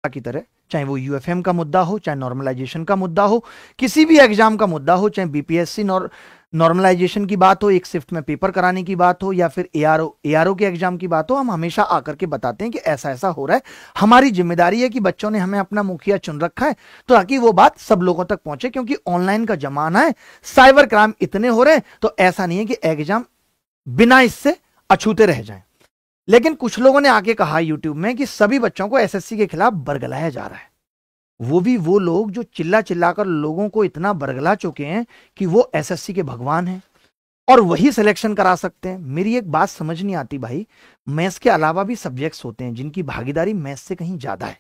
की तरह, चाहे वो यूएफएम का मुद्दा हो, चाहे नॉर्मलाइजेशन का मुद्दा हो, किसी भी एग्जाम का मुद्दा हो, चाहे बीपीएससी नॉर्मलाइजेशन की बात हो, एक शिफ्ट में पेपर कराने की बात हो, या फिर एआरओ के एग्जाम की बात हो, हम हमेशा आकर के बताते हैं कि ऐसा ऐसा हो रहा है। हमारी जिम्मेदारी है कि बच्चों ने हमें अपना मुखिया चुन रखा है, तो ताकि वो बात सब लोगों तक पहुंचे, क्योंकि ऑनलाइन का जमाना है, साइबर क्राइम इतने हो रहे हैं, तो ऐसा नहीं है कि एग्जाम बिना इससे अछूते रह जाएं। लेकिन कुछ लोगों ने आके कहा यूट्यूब में कि सभी बच्चों को एसएससी के खिलाफ बरगलाया जा रहा है। वो भी वो लोग जो चिल्ला चिल्लाकर लोगों को इतना बरगला चुके हैं कि वो एसएससी के भगवान हैं और वही सिलेक्शन करा सकते हैं। मेरी एक बात समझ नहीं आती भाई, मैथ्स के अलावा भी सब्जेक्ट्स होते हैं जिनकी भागीदारी मैथ्स से कहीं ज्यादा है,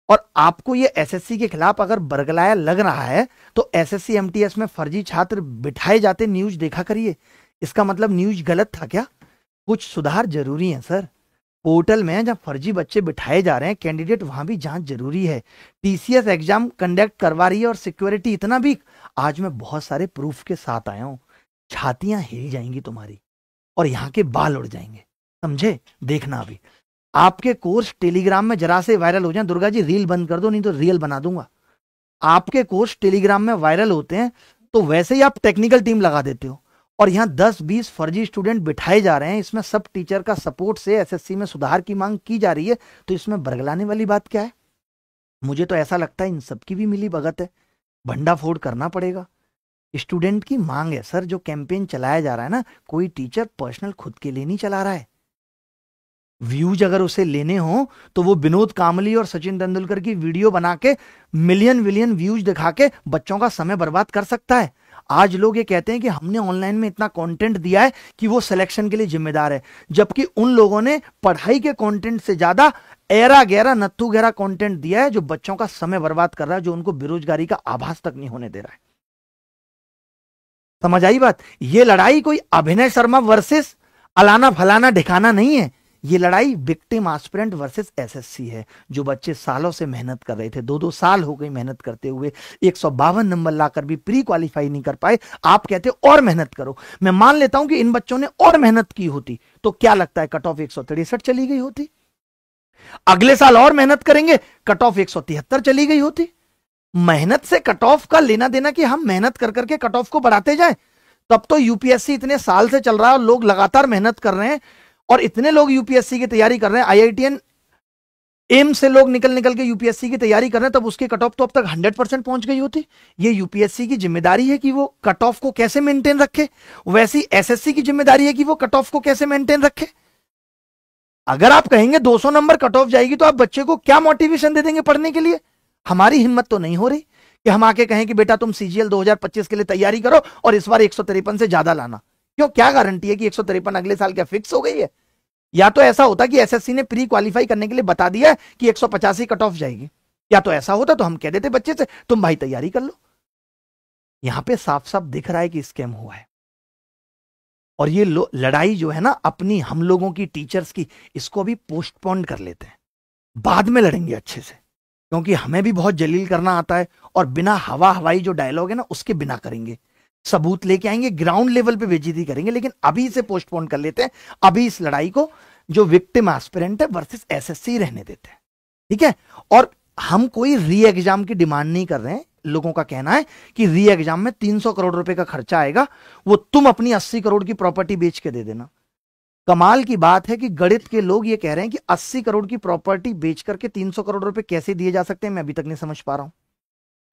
और आपको ये एसएससी के खिलाफ अगर बरगलाया लग रहा है तो एसएससी एमटीएस में फर्जी छात्र बिठाए जाते न्यूज देखा करिए। इसका मतलब न्यूज गलत था क्या? कुछ सुधार जरूरी है सर। पोर्टल में जब फर्जी बच्चे बिठाए जा रहे हैं कैंडिडेट, वहां भी जांच जरूरी है। टीसीएस एग्जाम कंडक्ट करवा रही है और सिक्योरिटी इतना भी, आज मैं बहुत सारे प्रूफ के साथ आया हूं, छातियां हिल जाएंगी तुम्हारी और यहां के बाल उड़ जाएंगे, समझे? देखना अभी आपके कोर्स टेलीग्राम में जरा से वायरल हो जाए, दुर्गा जी रील बंद कर दो नहीं तो रियल बना दूंगा। आपके कोर्स टेलीग्राम में वायरल होते हैं तो वैसे ही आप टेक्निकल टीम लगा देते हो, और यहां 10-20 फर्जी स्टूडेंट बिठाए जा रहे हैं। इसमें सब टीचर का सपोर्ट से एसएससी में सुधार की मांग की जा रही है, तो इसमें बरगलाने वाली बात क्या है? मुझे तो ऐसा लगता है इन सबकी भी मिली भगत है, भंडाफोड़ करना पड़ेगा। स्टूडेंट की मांग है सर, जो कैंपेन चलाया जा रहा है ना, कोई टीचर पर्सनल खुद के लिए नहीं चला रहा है। व्यूज अगर उसे लेने हो तो वो विनोद कामली और सचिन तेंदुलकर की वीडियो बना के मिलियन विलियन व्यूज दिखा के बच्चों का समय बर्बाद कर सकता है। आज लोग ये कहते हैं कि हमने ऑनलाइन में इतना कंटेंट दिया है कि वो सिलेक्शन के लिए जिम्मेदार है, जबकि उन लोगों ने पढ़ाई के कंटेंट से ज्यादा एरा गहरा नत्थू गहरा कंटेंट दिया है, जो बच्चों का समय बर्बाद कर रहा है, जो उनको बेरोजगारी का आभास तक नहीं होने दे रहा है। समझ आई बात? ये लड़ाई कोई अभिनय शर्मा वर्सेस अलाना फलाना ढिकाना नहीं है, ये लड़ाई विक्टिम एस्पिरेंट वर्सेस एसएससी है। जो बच्चे सालों से मेहनत कर रहे थे, 2-2 साल हो गई मेहनत करते हुए, 152 नंबर लाकर भी प्री क्वालिफाई नहीं कर पाए। आप कहते हो और मेहनत करो, मैं मान लेता हूं कि इन बच्चों ने और मेहनत की होती तो क्या लगता है कट ऑफ 163 चली गई होती। अगले साल और मेहनत करेंगे, कट ऑफ 173 चली गई होती। मेहनत से कट ऑफ का लेना देना कि हम मेहनत कर करके कट ऑफ को बढ़ाते जाएं, तब तो यूपीएससी इतने साल से चल रहा है और लोग लगातार मेहनत कर रहे हैं, और इतने लोग यूपीएससी की तैयारी कर रहे हैं, आईआईटीएन एम से लोग निकल के यूपीएससी की तैयारी कर रहे हैं, तब उसकी कट ऑफ तो अब तक 100% पहुंच गई होती। ये यूपीएससी की जिम्मेदारी है कि वो कट ऑफ को कैसे मेंटेन रखे, वैसी एसएससी की जिम्मेदारी है कि वो कट ऑफ को कैसे मेंटेन रखे। अगर आप कहेंगे 200 नंबर कट ऑफ जाएगी तो आप बच्चे को क्या मोटिवेशन दे देंगे पढ़ने के लिए? हमारी हिम्मत तो नहीं हो रही कि हम आके कहें कि बेटा तुम सीजीएल 2025 के लिए तैयारी करो और इस बार 153 से ज्यादा लाना। क्यों, क्या गारंटी है कि 153 अगले साल क्या फिक्स हो गई है? या तो ऐसा होता कि एसएससी ने प्री क्वालिफाई करने के लिए बता दिया कि 185 कट ऑफ जाएगी, या तो ऐसा होता तो हम कह देते बच्चे से तुम भाई तैयारी कर लो। यहां पे साफ साफ दिख रहा है कि स्कैम हुआ है, और ये लड़ाई जो है ना अपनी, हम लोगों की, टीचर्स की, इसको भी पोस्टपोन कर लेते हैं, बाद में लड़ेंगे अच्छे से, क्योंकि हमें भी बहुत जलील करना आता है, और बिना हवाई जो डायलॉग है ना उसके बिना करेंगे, सबूत लेके आएंगे, ग्राउंड लेवल पे बेइज्जती करेंगे। लेकिन अभी इसे पोस्टपोन कर लेते हैं, अभी इस लड़ाई को जो विक्टिम एस्पिरेंट है वर्सेस एसएससी रहने देते हैं, ठीक है? और हम कोई री एग्जाम की डिमांड नहीं कर रहे हैं। लोगों का कहना है कि री एग्जाम में 300 करोड़ रुपए का खर्चा आएगा, वो तुम अपनी 80 करोड़ की प्रॉपर्टी बेच के दे देना। कमाल की बात है कि गणित के लोग ये कह रहे हैं कि 80 करोड़ की प्रॉपर्टी बेच करके 300 करोड़ रुपए कैसे दिए जा सकते हैं, मैं अभी तक नहीं समझ पा रहा हूं।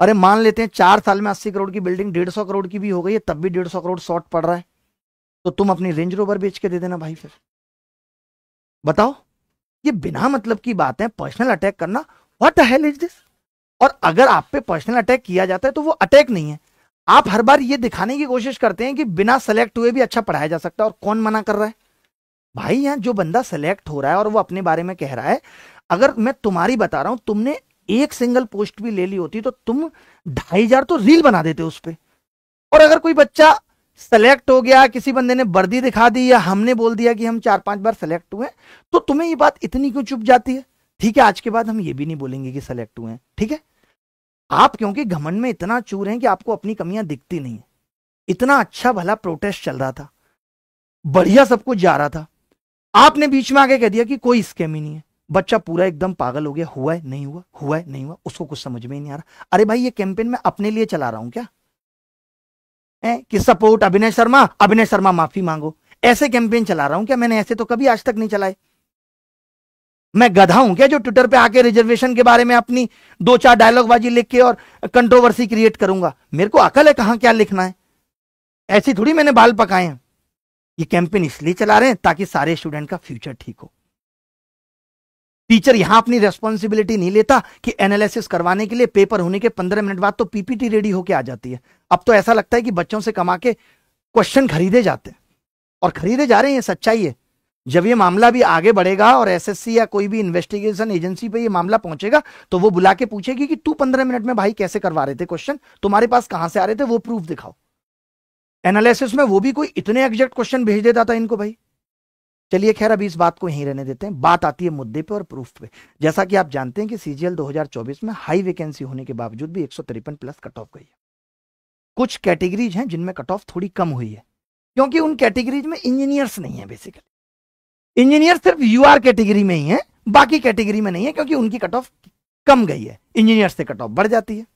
अरे मान लेते हैं 4 साल में 80 करोड़ की बिल्डिंग 150 करोड़ की भी हो गई है, तब भी 150 करोड़ शॉर्ट पड़ रहा है, तो तुम अपनी रेंज रोवर बेच के दे देना भाई। फिर बताओ, ये बिना मतलब की बात है, पर्सनल अटैक करना, what the hell is this? और अगर आप पे पर्सनल अटैक किया जाता है तो वो अटैक नहीं है। आप हर बार ये दिखाने की कोशिश करते हैं कि बिना सेलेक्ट हुए भी अच्छा पढ़ाया जा सकता है, और कौन मना कर रहा है भाई? यहां जो बंदा सेलेक्ट हो रहा है और वो अपने बारे में कह रहा है, अगर मैं तुम्हारी बता रहा हूं, तुमने एक सिंगल पोस्ट भी ले ली होती तो तुम 2500 तो रील बना देते उस पर। और अगर कोई बच्चा सेलेक्ट हो गया, किसी बंदे ने वर्दी दिखा दी या हमने बोल दिया कि हम 4-5 बार सेलेक्ट हुए, तो तुम्हें ये बात इतनी क्यों चुप जाती है? ठीक है, आज के बाद हम ये भी नहीं बोलेंगे कि सेलेक्ट हुए हैं, ठीक है? आप क्योंकि घमंड में इतना चूर हैं कि आपको अपनी कमियां दिखती नहीं है। इतना अच्छा भला प्रोटेस्ट चल रहा था, बढ़िया सब कुछ जा रहा था, आपने बीच में आके कह दिया कि कोई स्कैम ही नहीं है। बच्चा पूरा एकदम पागल हो गया, हुआ है नहीं हुआ, हुआ है नहीं हुआ, उसको कुछ समझ में ही नहीं आ रहा। अरे भाई ये कैंपेन मैं अपने लिए चला रहा हूं क्या कि सपोर्ट अभिनय शर्मा, अभिनय शर्मा माफी मांगो, ऐसे कैंपेन चला रहा हूं क्या? मैंने ऐसे तो कभी आज तक नहीं चलाए। मैं गधा हूं क्या जो ट्विटर पे आके रिजर्वेशन के बारे में अपनी 2-4 डायलॉग बाजी लिख के और कंट्रोवर्सी क्रिएट करूंगा? मेरे को अकल है कहां क्या लिखना है, ऐसी थोड़ी मैंने बाल पकाए हैं। ये कैंपेन इसलिए चला रहे हैं ताकि सारे स्टूडेंट का फ्यूचर ठीक हो। टीचर यहां अपनी रेस्पॉन्सिबिलिटी नहीं लेता कि एनालिसिस करवाने के लिए पेपर होने के 15 मिनट बाद तो पीपीटी रेडी होके आ जाती है। अब तो ऐसा लगता है कि बच्चों से कमा के क्वेश्चन खरीदे जाते हैं, और खरीदे जा रहे हैं, ये सच्चाई है। जब ये मामला भी आगे बढ़ेगा और एसएससी या कोई भी इन्वेस्टिगेशन एजेंसी पे ये मामला पहुंचेगा तो वो बुला के पूछेगी कि तू 15 मिनट में भाई कैसे करवा रहे थे क्वेश्चन, तुम्हारे पास कहां से आ रहे थे, वो प्रूफ दिखाओ। एनालिसिस में वो भी कोई इतने एग्जैक्ट क्वेश्चन भेज देता था इनको भाई। चलिए खैर अभी इस बात को यहीं रहने देते हैं, बात आती है मुद्दे पे और प्रूफ पे। जैसा कि आप जानते हैं कि सीजीएल 2024 में हाई वैकेंसी होने के बावजूद भी 153 प्लस कट ऑफ गई है। कुछ कैटेगरीज हैं जिनमें कट ऑफ थोड़ी कम हुई है, क्योंकि उन कैटेगरीज में इंजीनियर्स नहीं है। बेसिकली इंजीनियर सिर्फ यूआर कैटेगरी में ही है, बाकी कैटेगरी में नहीं है, क्योंकि उनकी कट ऑफ कम गई है, इंजीनियर से कट ऑफ बढ़ जाती है।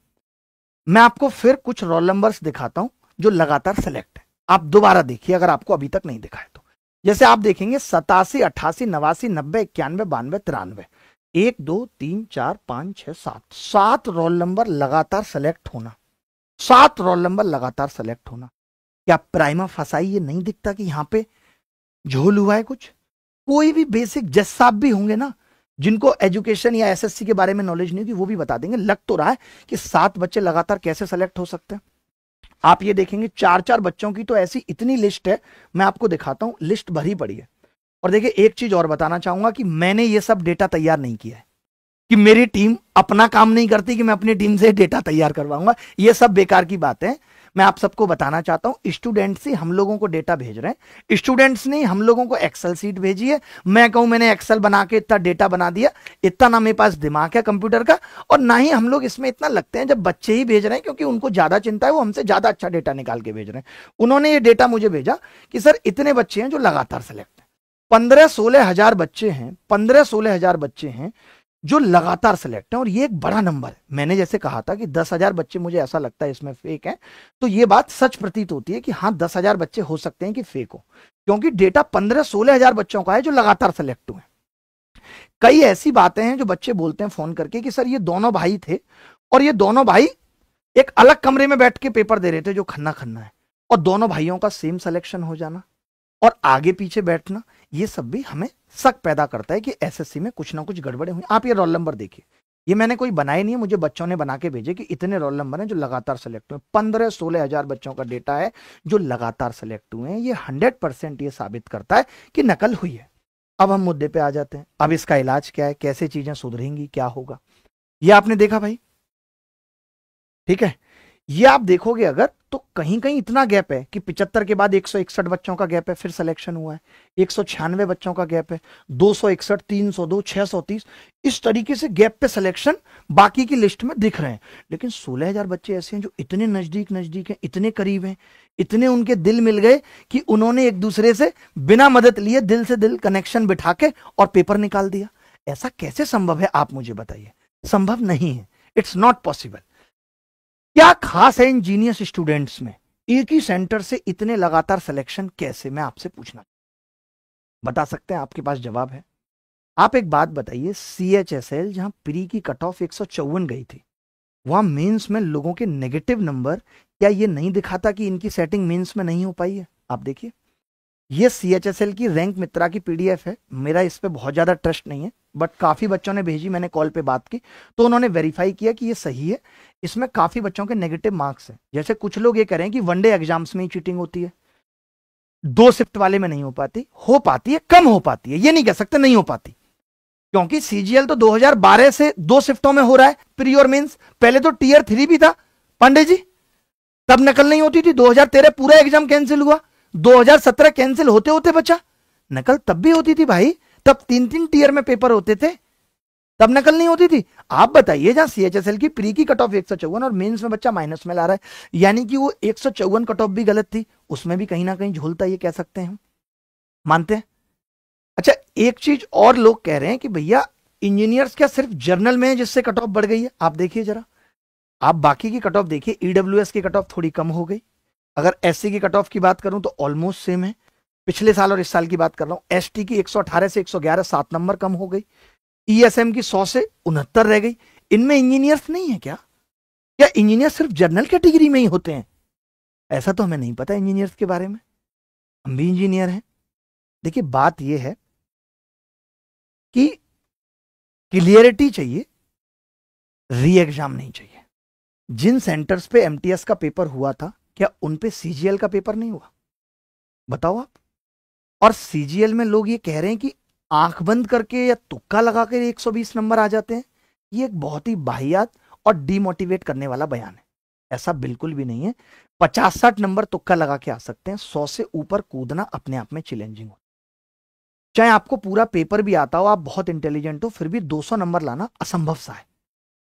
मैं आपको फिर कुछ रोल नंबर्स दिखाता हूं जो लगातार सेलेक्ट है, आप दोबारा देखिए अगर आपको अभी तक नहीं दिखा है तो। जैसे आप देखेंगे 87, 88, 89, 90, 91, 92, 93, 1, 2, 3, 4, 5, 6, 7 रोल नंबर लगातार सेलेक्ट होना, 7 रोल नंबर लगातार सेलेक्ट होना। क्या प्राइमा फसाई ये नहीं दिखता कि यहां पे झोल हुआ है कुछ? कोई भी बेसिक जज साहब भी होंगे ना जिनको एजुकेशन या एसएससी के बारे में नॉलेज नहीं थी, वो भी बता देंगे। लग तो रहा है कि 7 बच्चे लगातार कैसे सेलेक्ट हो सकते हैं। आप ये देखेंगे 4-4 बच्चों की तो ऐसी इतनी लिस्ट है, मैं आपको दिखाता हूं, लिस्ट भरी पड़ी है। और देखिए एक चीज और बताना चाहूंगा कि मैंने ये सब डेटा तैयार नहीं किया है, कि मेरी टीम अपना काम नहीं करती कि मैं अपनी टीम से डेटा तैयार करवाऊंगा, ये सब बेकार की बात है। मैं आप सबको बताना चाहता हूं, स्टूडेंट्स ही हम लोगों को डेटा भेज रहे हैं, स्टूडेंट्स ने हम लोगों को एक्सेल सीट भेजी है। मैं कहूं मैंने एक्सेल बना के इतना डेटा बना दिया, इतना ना मेरे पास दिमाग है कंप्यूटर का, और ना ही हम लोग इसमें इतना लगते हैं। जब बच्चे ही भेज रहे हैं क्योंकि उनको ज्यादा चिंता है, वो हमसे ज्यादा अच्छा डेटा निकाल के भेज रहे हैं। उन्होंने ये डेटा मुझे भेजा कि सर इतने बच्चे हैं जो लगातार सेलेक्ट है, 15-16 हजार बच्चे हैं, 15-16 हजार बच्चे हैं जो लगातार सेलेक्ट है, और ये एक बड़ा नंबर है। मैंने जैसे कहा था कि 10,000 बच्चे मुझे ऐसा लगता है इसमें फेक है, तो ये बात सच प्रतीत होती है कि हाँ 10,000 बच्चे हो सकते हैं कि फेक हो, क्योंकि डेटा 15-16 हजार बच्चों का है जो लगातार सेलेक्ट हुए। कई ऐसी बातें हैं जो बच्चे बोलते हैं फोन करके कि सर ये दोनों भाई थे और ये दोनों भाई एक अलग कमरे में बैठ के पेपर दे रहे थे जो खन्ना खन्ना है, और दोनों भाइयों का सेम सिलेक्शन हो जाना और आगे पीछे बैठना, ये सब भी हमें शक पैदा करता है कि एसएससी में कुछ ना कुछ गड़बड़े हुई। आप ये रोल नंबर देखिए, ये मैंने कोई बनाए नहीं है, मुझे बच्चों ने बना के भेजे कि इतने रोल नंबर हैं जो लगातार सेलेक्ट हुए। 15-16 हजार बच्चों का डेटा है जो लगातार सेलेक्ट हुए हैं। ये 100% ये साबित करता है कि नकल हुई है। अब हम मुद्दे पे आ जाते हैं। अब इसका इलाज क्या है, कैसे चीजें सुधरेंगी, क्या होगा, ये आपने देखा भाई, ठीक है। ये आप देखोगे अगर तो कहीं कहीं इतना गैप है कि 75 के बाद 161 बच्चों का गैप है, फिर सिलेक्शन हुआ है। 196 बच्चों का गैप है, 261, 302, 630, इस तरीके से गैप पे सिलेक्शन बाकी की लिस्ट में दिख रहे हैं। लेकिन 16,000 बच्चे ऐसे हैं जो इतने नजदीक नजदीक हैं, इतने करीब हैं, इतने उनके दिल मिल गए कि उन्होंने एक दूसरे से बिना मदद लिए दिल से दिल कनेक्शन बिठा के और पेपर निकाल दिया। ऐसा कैसे संभव है, आप मुझे बताइए। संभव नहीं है, इट्स नॉट पॉसिबल। क्या खास है इंजीनियर्स स्टूडेंट्स में, एक ही सेंटर से इतने लगातार सिलेक्शन कैसे, मैं आपसे पूछना बता सकते हैं, आपके पास जवाब है। आप एक बात बताइए, CHSL जहां प्री की कट ऑफ 154 गई थी, वहां मेंस में लोगों के नेगेटिव नंबर, क्या ये नहीं दिखाता कि इनकी सेटिंग मेंस में नहीं हो पाई है? आप देखिए, ये CHSL की रैंक मित्रा की PDF है, मेरा इस पे बहुत ज्यादा ट्रस्ट नहीं है, बट काफी बच्चों ने भेजी, मैंने कॉल पे बात की तो उन्होंने वेरीफाई किया कि ये सही है। इसमें काफी बच्चों के नेगेटिव मार्क्स हैं। जैसे कुछ लोग ये कह रहे हैं कि वनडे एग्जाम्स में ही चीटिंग होती है, 2 शिफ्ट वाले में नहीं हो पाती है, कम हो पाती है, ये नहीं कह सकते नहीं हो पाती, क्योंकि CGL तो 2012 से 2 शिफ्टों में हो रहा है प्री और मेंस। पहले तो Tier 3 भी था पांडे जी, तब नकल नहीं होती थी। 2013 पूरा एग्जाम कैंसिल हुआ, 2017 कैंसिल होते होते बचा, नकल तब भी होती थी भाई, तब 3-3 टीयर में पेपर होते थे, तब नकल नहीं होती थी। आप बताइए, जहां CHSL की प्री की कट ऑफ 154 और मेंस में बच्चा माइनस में ला रहा है, यानी कि वो 154 कट ऑफ भी गलत थी, उसमें भी कहीं ना कहीं झोलता, ये कह सकते हैं हम, मानते हैं। अच्छा, एक चीज और लोग कह रहे हैं कि भैया इंजीनियर्स क्या सिर्फ जर्नल में है जिससे कट ऑफ बढ़ गई है? आप देखिए जरा, आप बाकी की कट ऑफ देखिए। ईडब्ल्यूएस की कट ऑफ थोड़ी कम हो गई। अगर एससी की कट ऑफ की बात करूं तो ऑलमोस्ट सेम है। पिछले साल और इस साल की बात कर रहा हूं। एसटी की 118 से 111, 7 नंबर कम हो गई। ईएसएम की 100 से 69 रह गई। इनमें इंजीनियर्स नहीं है क्या? क्या इंजीनियर सिर्फ जनरल कैटेगरी में ही होते हैं? ऐसा तो हमें नहीं पता इंजीनियर्स के बारे में, हम भी इंजीनियर हैं। देखिए बात यह है कि क्लियरिटी चाहिए, री एग्जाम नहीं चाहिए। जिन सेंटर्स पे एमटीएस का पेपर हुआ था, क्या उन पे सीजीएल का पेपर नहीं हुआ? बताओ आप। और सीजीएल में लोग ये कह रहे हैं कि आंख बंद करके या तुक्का लगा कर 120 नंबर आ जाते हैं। ये एक बहुत ही वाहियात और डिमोटिवेट करने वाला बयान है। ऐसा बिल्कुल भी नहीं है। 50-60 नंबर तुक्का लगा के आ सकते हैं। 100 से ऊपर कूदना अपने आप में चैलेंजिंग हो। चाहे आपको पूरा पेपर भी आता हो, आप बहुत इंटेलिजेंट हो, फिर भी 200 नंबर लाना असंभव सा है।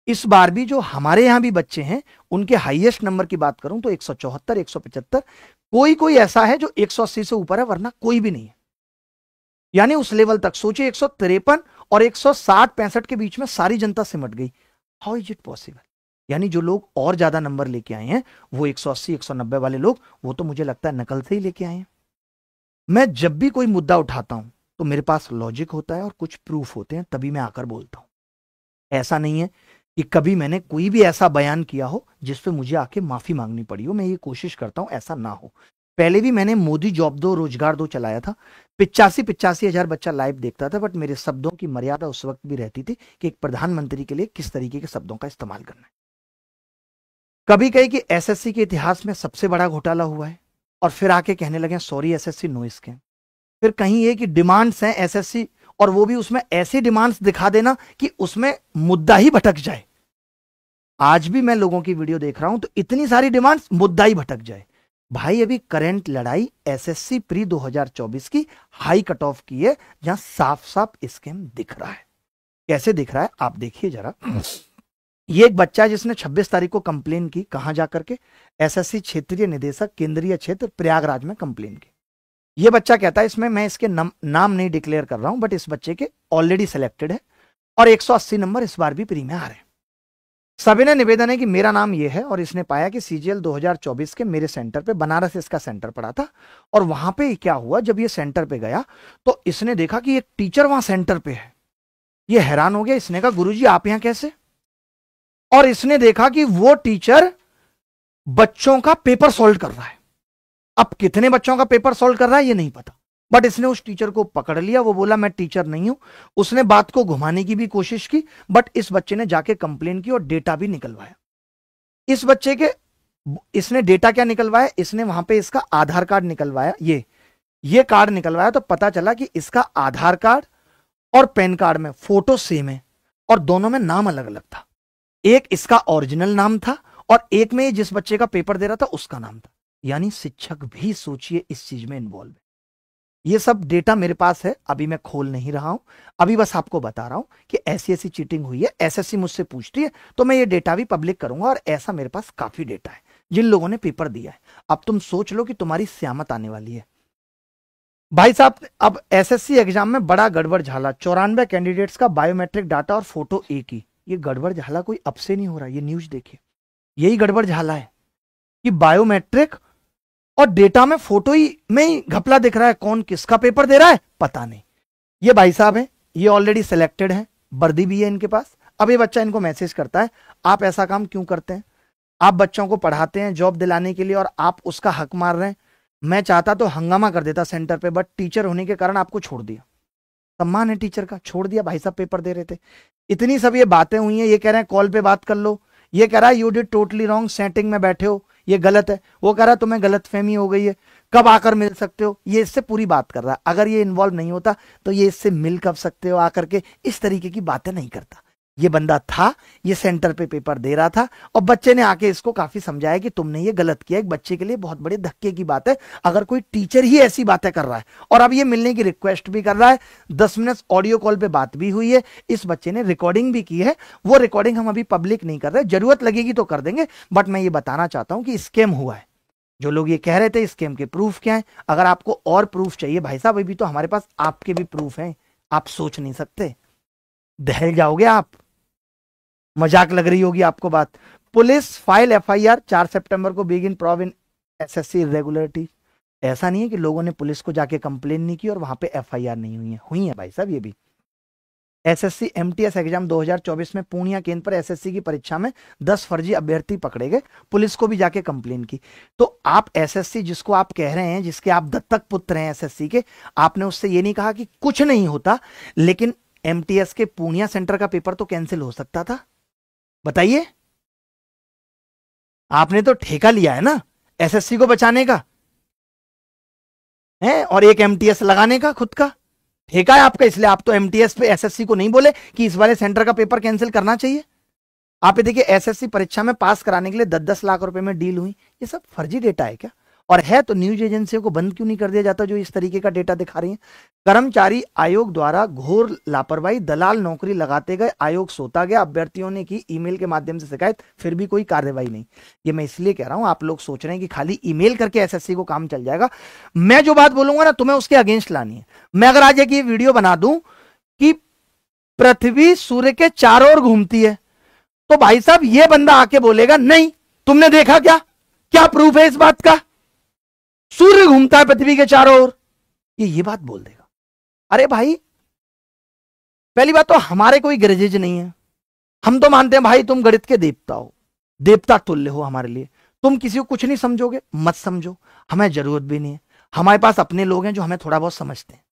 इस बार भी जो हमारे यहां भी बच्चे हैं, उनके हाईएस्ट नंबर की बात करूं तो 174, 175, कोई कोई ऐसा है जो 180 से ऊपर है, वरना कोई भी नहीं है। यानी उस लेवल तक सोचिए, 153 और 160-65 के बीच में सारी जनता सिमट गई। How is it possible? यानी जो लोग और ज्यादा नंबर लेके आए हैं, वो 180, 190 वाले लोग, वो तो मुझे लगता है नकल से ही लेके आए हैं। मैं जब भी कोई मुद्दा उठाता हूं तो मेरे पास लॉजिक होता है और कुछ प्रूफ होते हैं, तभी मैं आकर बोलता हूं। ऐसा नहीं है कि कभी मैंने कोई भी ऐसा बयान किया हो जिस पे मुझे आके माफी मांगनी पड़ी हो। मैं ये कोशिश करता हूं ऐसा ना हो। पहले भी मैंने मोदी जॉब दो रोजगार दो चलाया था। 85 हजार बच्चा लाइव देखता था, बट मेरे शब्दों की मर्यादा उस वक्त भी रहती थी कि एक प्रधानमंत्री के लिए किस तरीके के शब्दों का इस्तेमाल करना है। कभी कही कि एसएससी के इतिहास में सबसे बड़ा घोटाला हुआ है, और फिर आके कहने लगे सॉरी एसएससी नो स्कैम। फिर कहीं ये कि डिमांड्स हैं एसएससी, और वो भी उसमें ऐसी डिमांड्स दिखा देना कि उसमें मुद्दा ही भटक जाए। आज भी मैं लोगों की वीडियो देख रहा हूं तो इतनी सारी डिमांड्स, मुद्दा ही भटक जाए। भाई अभी करंट लड़ाई एसएससी प्री 2024 की हाई कट ऑफ की है, जहां साफ साफ स्कैम दिख रहा है। कैसे दिख रहा है आप देखिए जरा। ये एक बच्चा है जिसने 26 तारीख को कंप्लेन की, कहां जाकर के? एसएससी क्षेत्रीय निदेशक केंद्रीय क्षेत्र प्रयागराज में कंप्लेन की। ये बच्चा कहता है, इसमें मैं इसके नाम नहीं डिक्लेयर कर रहा हूं, बट इस बच्चे के ऑलरेडी सिलेक्टेड है और 180 नंबर इस बार भी प्री में आ रहे हैं। सविनय निवेदन है कि मेरा नाम ये है, और इसने पाया कि सीजीएल 2024 के मेरे सेंटर पे, बनारस इसका सेंटर पड़ा था, और वहां पे क्या हुआ, जब ये सेंटर पे गया तो इसने देखा कि एक टीचर वहां सेंटर पे है। ये हैरान हो गया। इसने कहा गुरुजी आप यहां कैसे? और इसने देखा कि वो टीचर बच्चों का पेपर सॉल्व कर रहा है। अब कितने बच्चों का पेपर सॉल्व कर रहा है ये नहीं पता, बट इसने उस टीचर को पकड़ लिया। वो बोला मैं टीचर नहीं हूं। उसने बात को घुमाने की भी कोशिश की, बट इस बच्चे ने जाके कंप्लेन की और डेटा भी निकलवाया। इस बच्चे के, इसने डेटा क्या निकलवाया? इसने वहां पे इसका आधार कार्ड निकलवाया। ये कार्ड निकलवाया तो पता चला कि इसका आधार कार्ड और पैन कार्ड में फोटो सेम है, और दोनों में नाम अलग अलग था। एक इसका ओरिजिनल नाम था और एक में जिस बच्चे का पेपर दे रहा था उसका नाम था। यानी शिक्षक भी सोचिए इस चीज में इन्वॉल्व है। ये सब डेटा मेरे पास है, अभी मैं खोल नहीं रहा हूं, अभी बस आपको बता रहा हूं कि ऐसी ऐसी चीटिंग हुई है। एसएससी मुझसे पूछती है तो मैं ये डेटा भी पब्लिक करूंगा, और ऐसा मेरे पास काफी डेटा है जिन लोगों ने पेपर दिया है। अब तुम सोच लो कि तुम्हारी स्यामत आने वाली है। भाई साहब अब एसएससी एग्जाम में बड़ा गड़बड़ झाला। 94 कैंडिडेट्स का बायोमेट्रिक डाटा और फोटो एक ही। ये गड़बड़ झाला कोई अब से नहीं हो रहा, ये न्यूज देखिए। यही गड़बड़ झाला है कि बायोमेट्रिक और डेटा में फोटो ही में ही घपला दिख रहा है। कौन किसका पेपर दे रहा है पता नहीं। ये भाई साहब हैं, ये ऑलरेडी सिलेक्टेड है, वर्दी भी है इनके पास। अब ये बच्चा इनको मैसेज करता है आप ऐसा काम क्यों करते हैं? आप बच्चों को पढ़ाते हैं जॉब दिलाने के लिए और आप उसका हक मार रहे हैं। मैं चाहता तो हंगामा कर देता सेंटर पे, बट टीचर होने के कारण आपको छोड़ दिया। सम्मान है टीचर का, छोड़ दिया। भाई साहब पेपर दे रहे थे। इतनी सब ये बातें हुई हैं। ये कह रहे हैं कॉल पे बात कर लो। ये कह रहा है you did totally wrong, setting में बैठे हो, ये गलत है। वो कह रहा है तुम्हें गलत फहमी हो गई है, कब आकर मिल सकते हो। ये इससे पूरी बात कर रहा है। अगर ये इन्वॉल्व नहीं होता तो ये इससे मिल कब सकते हो आकर के, इस तरीके की बातें नहीं करता। ये बंदा था, ये सेंटर पे पेपर दे रहा था, और बच्चे ने आके इसको काफी समझाया कि तुमने ये गलत किया। एक बच्चे के लिए बहुत बड़े धक्के की बात है अगर कोई टीचर ही ऐसी बातें कर रहा है। और अब ये मिलने की रिक्वेस्ट भी कर रहा है। 10 मिनट ऑडियो कॉल पे बात भी हुई है। इस बच्चे ने रिकॉर्डिंग भी की है। वो रिकॉर्डिंग हम अभी पब्लिक नहीं कर रहे, जरूरत लगेगी तो कर देंगे, बट मैं ये बताना चाहता हूं कि स्कैम हुआ है। जो लोग ये कह रहे थे स्कैम के प्रूफ क्या है? अगर आपको और प्रूफ चाहिए भाई साहब, अभी तो हमारे पास आपके भी प्रूफ हैं, आप सोच नहीं सकते। दहल जाओगे आप, मजाक लग रही होगी आपको बात। पुलिस फाइल एफआईआर 4 सितंबर को बिगिन प्रोव इन एसएससी इरेगुलरिटी। ऐसा नहीं है कि लोगों ने पुलिस को जाके कंप्लेन नहीं की और वहां पे एफआईआर नहीं हुई है भाई साहब। ये भी एसएससी एमटीएस एग्जाम 2024 में पूर्णिया केंद्र पर एसएससी की परीक्षा में 10 फर्जी अभ्यर्थी पकड़े गए, पुलिस को भी जाके कंप्लेन की। तो आप एसएससी जिसको आप कह रहे हैं, जिसके आप दत्तक पुत्र हैं एसएससी के, आपने उससे ये नहीं कहा कि कुछ नहीं होता, लेकिन एमटीएस के पूर्णिया सेंटर का पेपर तो कैंसिल हो सकता था। बताइए, आपने तो ठेका लिया है ना एसएससी को बचाने का है, और एक एमटीएस लगाने का खुद का ठेका है आपका, इसलिए आप तो एमटीएस पे एसएससी को नहीं बोले कि इस वाले सेंटर का पेपर कैंसिल करना चाहिए। आप ये देखिए, एसएससी परीक्षा में पास कराने के लिए 10-10 लाख रुपए में डील हुई। ये सब फर्जी डेटा है क्या? और है तो न्यूज एजेंसियों को बंद क्यों नहीं कर दिया जाता जो इस तरीके का डेटा दिखा रही है? कर्मचारी आयोग द्वारा घोर लापरवाही, दलाल नौकरी लगाते गए, आयोग सोता गया, अभ्यर्थियों ने की ईमेल के माध्यम से शिकायत, फिर भी कोई कार्रवाई नहीं। ये मैं इसलिए कह रहा हूं, आप लोग सोच रहे हैं कि खाली ईमेल करके एसएससी को काम चल जाएगा। मैं जो बात बोलूंगा ना, तुम्हें उसके अगेंस्ट लानी है। मैं अगर आज एक ये वीडियो बना दूं कि पृथ्वी सूर्य के चारों ओर घूमती है, तो भाई साहब ये बंदा आके बोलेगा नहीं तुमने देखा क्या, क्या प्रूफ है इस बात का, सूर्य घूमता है पृथ्वी के चारों ओर, ये बात बोल देगा। अरे भाई, पहली बात तो हमारे कोई ग्रजेज नहीं है, हम तो मानते हैं भाई तुम गणित के देवता हो, देवता तुल्य हो हमारे लिए, तुम किसी को कुछ नहीं समझोगे मत समझो, हमें जरूरत भी नहीं है, हमारे पास अपने लोग हैं जो हमें थोड़ा बहुत समझते हैं,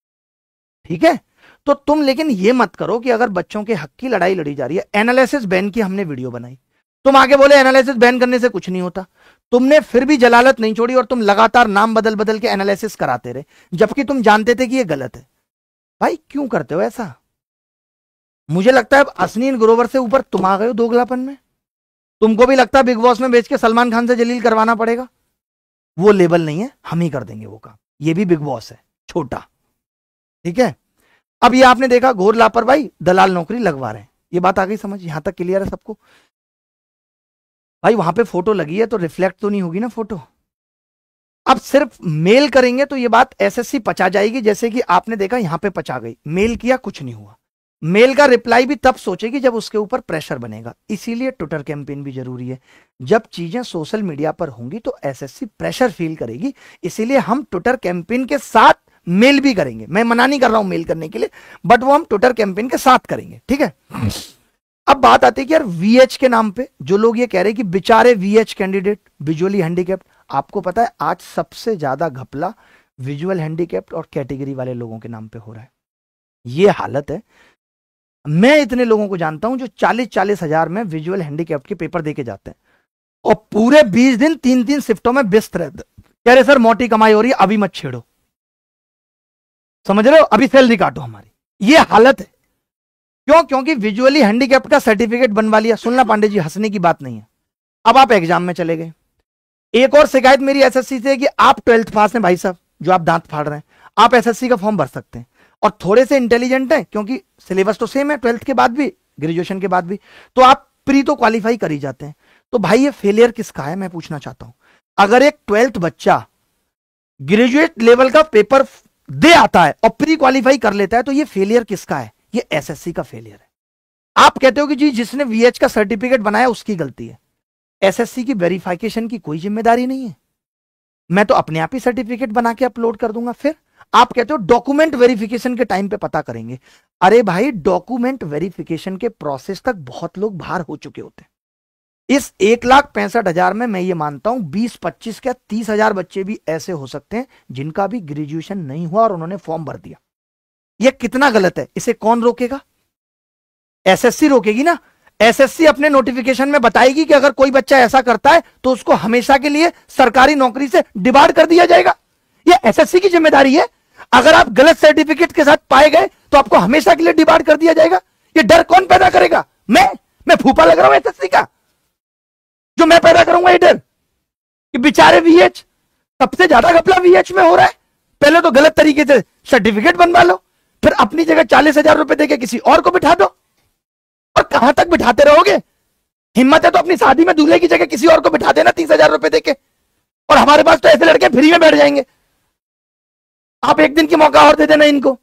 ठीक है। तो तुम लेकिन ये मत करो कि अगर बच्चों के हक की लड़ाई लड़ी जा रही है, एनालिसिस बैन की हमने वीडियो बनाई, तुम आगे बोले एनालिसिस बैन करने से कुछ नहीं होता, तुमने फिर भी जलालत नहीं छोड़ी और तुम लगातार नाम बदल बदल के एनालिसिस कराते रहे, जबकि तुम जानते थे कि ये गलत है। भाई क्यों करते हो ऐसा? मुझे लगता है अब अश्विन ग्रोवर से ऊपर तुम आ गए हो दोगलापन में। तुमको भी लगता है बिग बॉस में बेच के सलमान खान से जलील करवाना पड़ेगा। वो लेवल नहीं है, हम ही कर देंगे वो काम, ये भी बिग बॉस है छोटा, ठीक है। अब ये आपने देखा घोर लापरवाही, दलाल नौकरी लगवा रहे हैं, ये बात आ गई समझ, यहां तक क्लियर है सबको? भाई वहां पे फोटो लगी है तो रिफ्लेक्ट तो नहीं होगी ना फोटो। अब सिर्फ मेल करेंगे तो ये बात एसएससी पचा जाएगी, जैसे कि आपने देखा यहां पे पचा गई, मेल किया कुछ नहीं हुआ। मेल का रिप्लाई भी तब सोचेगी जब उसके ऊपर प्रेशर बनेगा, इसीलिए ट्विटर कैंपेन भी जरूरी है। जब चीजें सोशल मीडिया पर होंगी तो एसएससी प्रेशर फील करेगी, इसीलिए हम ट्विटर कैंपेन के साथ मेल भी करेंगे। मैं मना नहीं कर रहा हूं मेल करने के लिए, बट वो हम ट्विटर कैंपेन के साथ करेंगे, ठीक है। अब बात आती है कि यार वीएच के नाम पे जो लोग ये कह रहे हैं कि बेचारे वीएच कैंडिडेट विजुअली हैंडीकैप्ड, आपको पता है आज सबसे ज्यादा घपला विजुअल हैंडीकैप्ड और कैटेगरी वाले लोगों के नाम पे हो रहा है। ये हालत है। मैं इतने लोगों को जानता हूं जो 40-40 हजार में विजुअल हैंडीकैप्ड के पेपर देके जाते हैं और पूरे 20 दिन 3-3 शिफ्टों में व्यस्त रहते, कह रहे सर मोटी कमाई हो रही है अभी मत छेड़ो, समझ रहे हो, अभी सैलरी काटो हमारी। ये हालत है। क्यों? क्योंकि विजुअली हैंडीकैप्ड का सर्टिफिकेट बनवा लिया। सुनना पांडे जी, हंसने की बात नहीं है। अब आप एग्जाम में चले गए। एक और शिकायत मेरी एसएससी से है कि आप 12th पास हैं भाई साहब, जो आप दांत फाड़ रहे हैं, आप एसएससी का फॉर्म भर सकते हैं और थोड़े से इंटेलिजेंट हैं, क्योंकि सिलेबस तो सेम है 12th के बाद भी, ग्रेजुएशन के बाद भी, तो आप प्री तो क्वालिफाई कर ही जाते हैं। तो भाई ये फेलियर किसका है, मैं पूछना चाहता हूं। अगर एक 12th बच्चा ग्रेजुएट लेवल का पेपर दे आता है और प्री क्वालिफाई कर लेता है, तो ये फेलियर किसका है? ये एसएससी का फेलियर है। आप कहते हो कि जी जिसने वीएच का सर्टिफिकेट बनाया उसकी गलती है, एसएससी की वेरिफिकेशन की कोई जिम्मेदारी नहीं है। मैं तो अपने आप ही सर्टिफिकेट बना के अपलोड कर दूंगा। फिर आप कहते हो डॉक्यूमेंट वेरिफिकेशन के टाइम पे पता करेंगे। अरे भाई, डॉक्यूमेंट वेरिफिकेशन के प्रोसेस तक बहुत लोग बाहर हो चुके होते हैं। इस 1,65,000 में मैं ये मानता हूं 20-25 क्या 30,000 बच्चे भी ऐसे हो सकते हैं जिनका भी ग्रेजुएशन नहीं हुआ और उन्होंने फॉर्म भर दिया। ये कितना गलत है, इसे कौन रोकेगा? एसएससी रोकेगी ना। एसएससी अपने नोटिफिकेशन में बताएगी कि अगर कोई बच्चा ऐसा करता है तो उसको हमेशा के लिए सरकारी नौकरी से डिबार कर दिया जाएगा। ये एसएससी की जिम्मेदारी है। अगर आप गलत सर्टिफिकेट के साथ पाए गए तो आपको हमेशा के लिए डिबार कर दिया जाएगा। ये डर कौन पैदा करेगा? मैं फूफा लग रहा हूं एसएससी का, जो मैं पैदा करूंगा ये डर कि बेचारे वीएच, सबसे ज्यादा घपला वीएच में हो रहा है। पहले तो गलत तरीके से सर्टिफिकेट बनवा लो, फिर अपनी जगह 40,000 रुपए देके किसी और को बिठा दो, और कहां तक बिठाते रहोगे? हिम्मत है तो अपनी शादी में दूल्हे की जगह किसी और को बिठा देना 30,000 रुपए देके, और हमारे पास तो ऐसे लड़के फ्री में बैठ जाएंगे। आप एक दिन की मौका और दे देना इनको।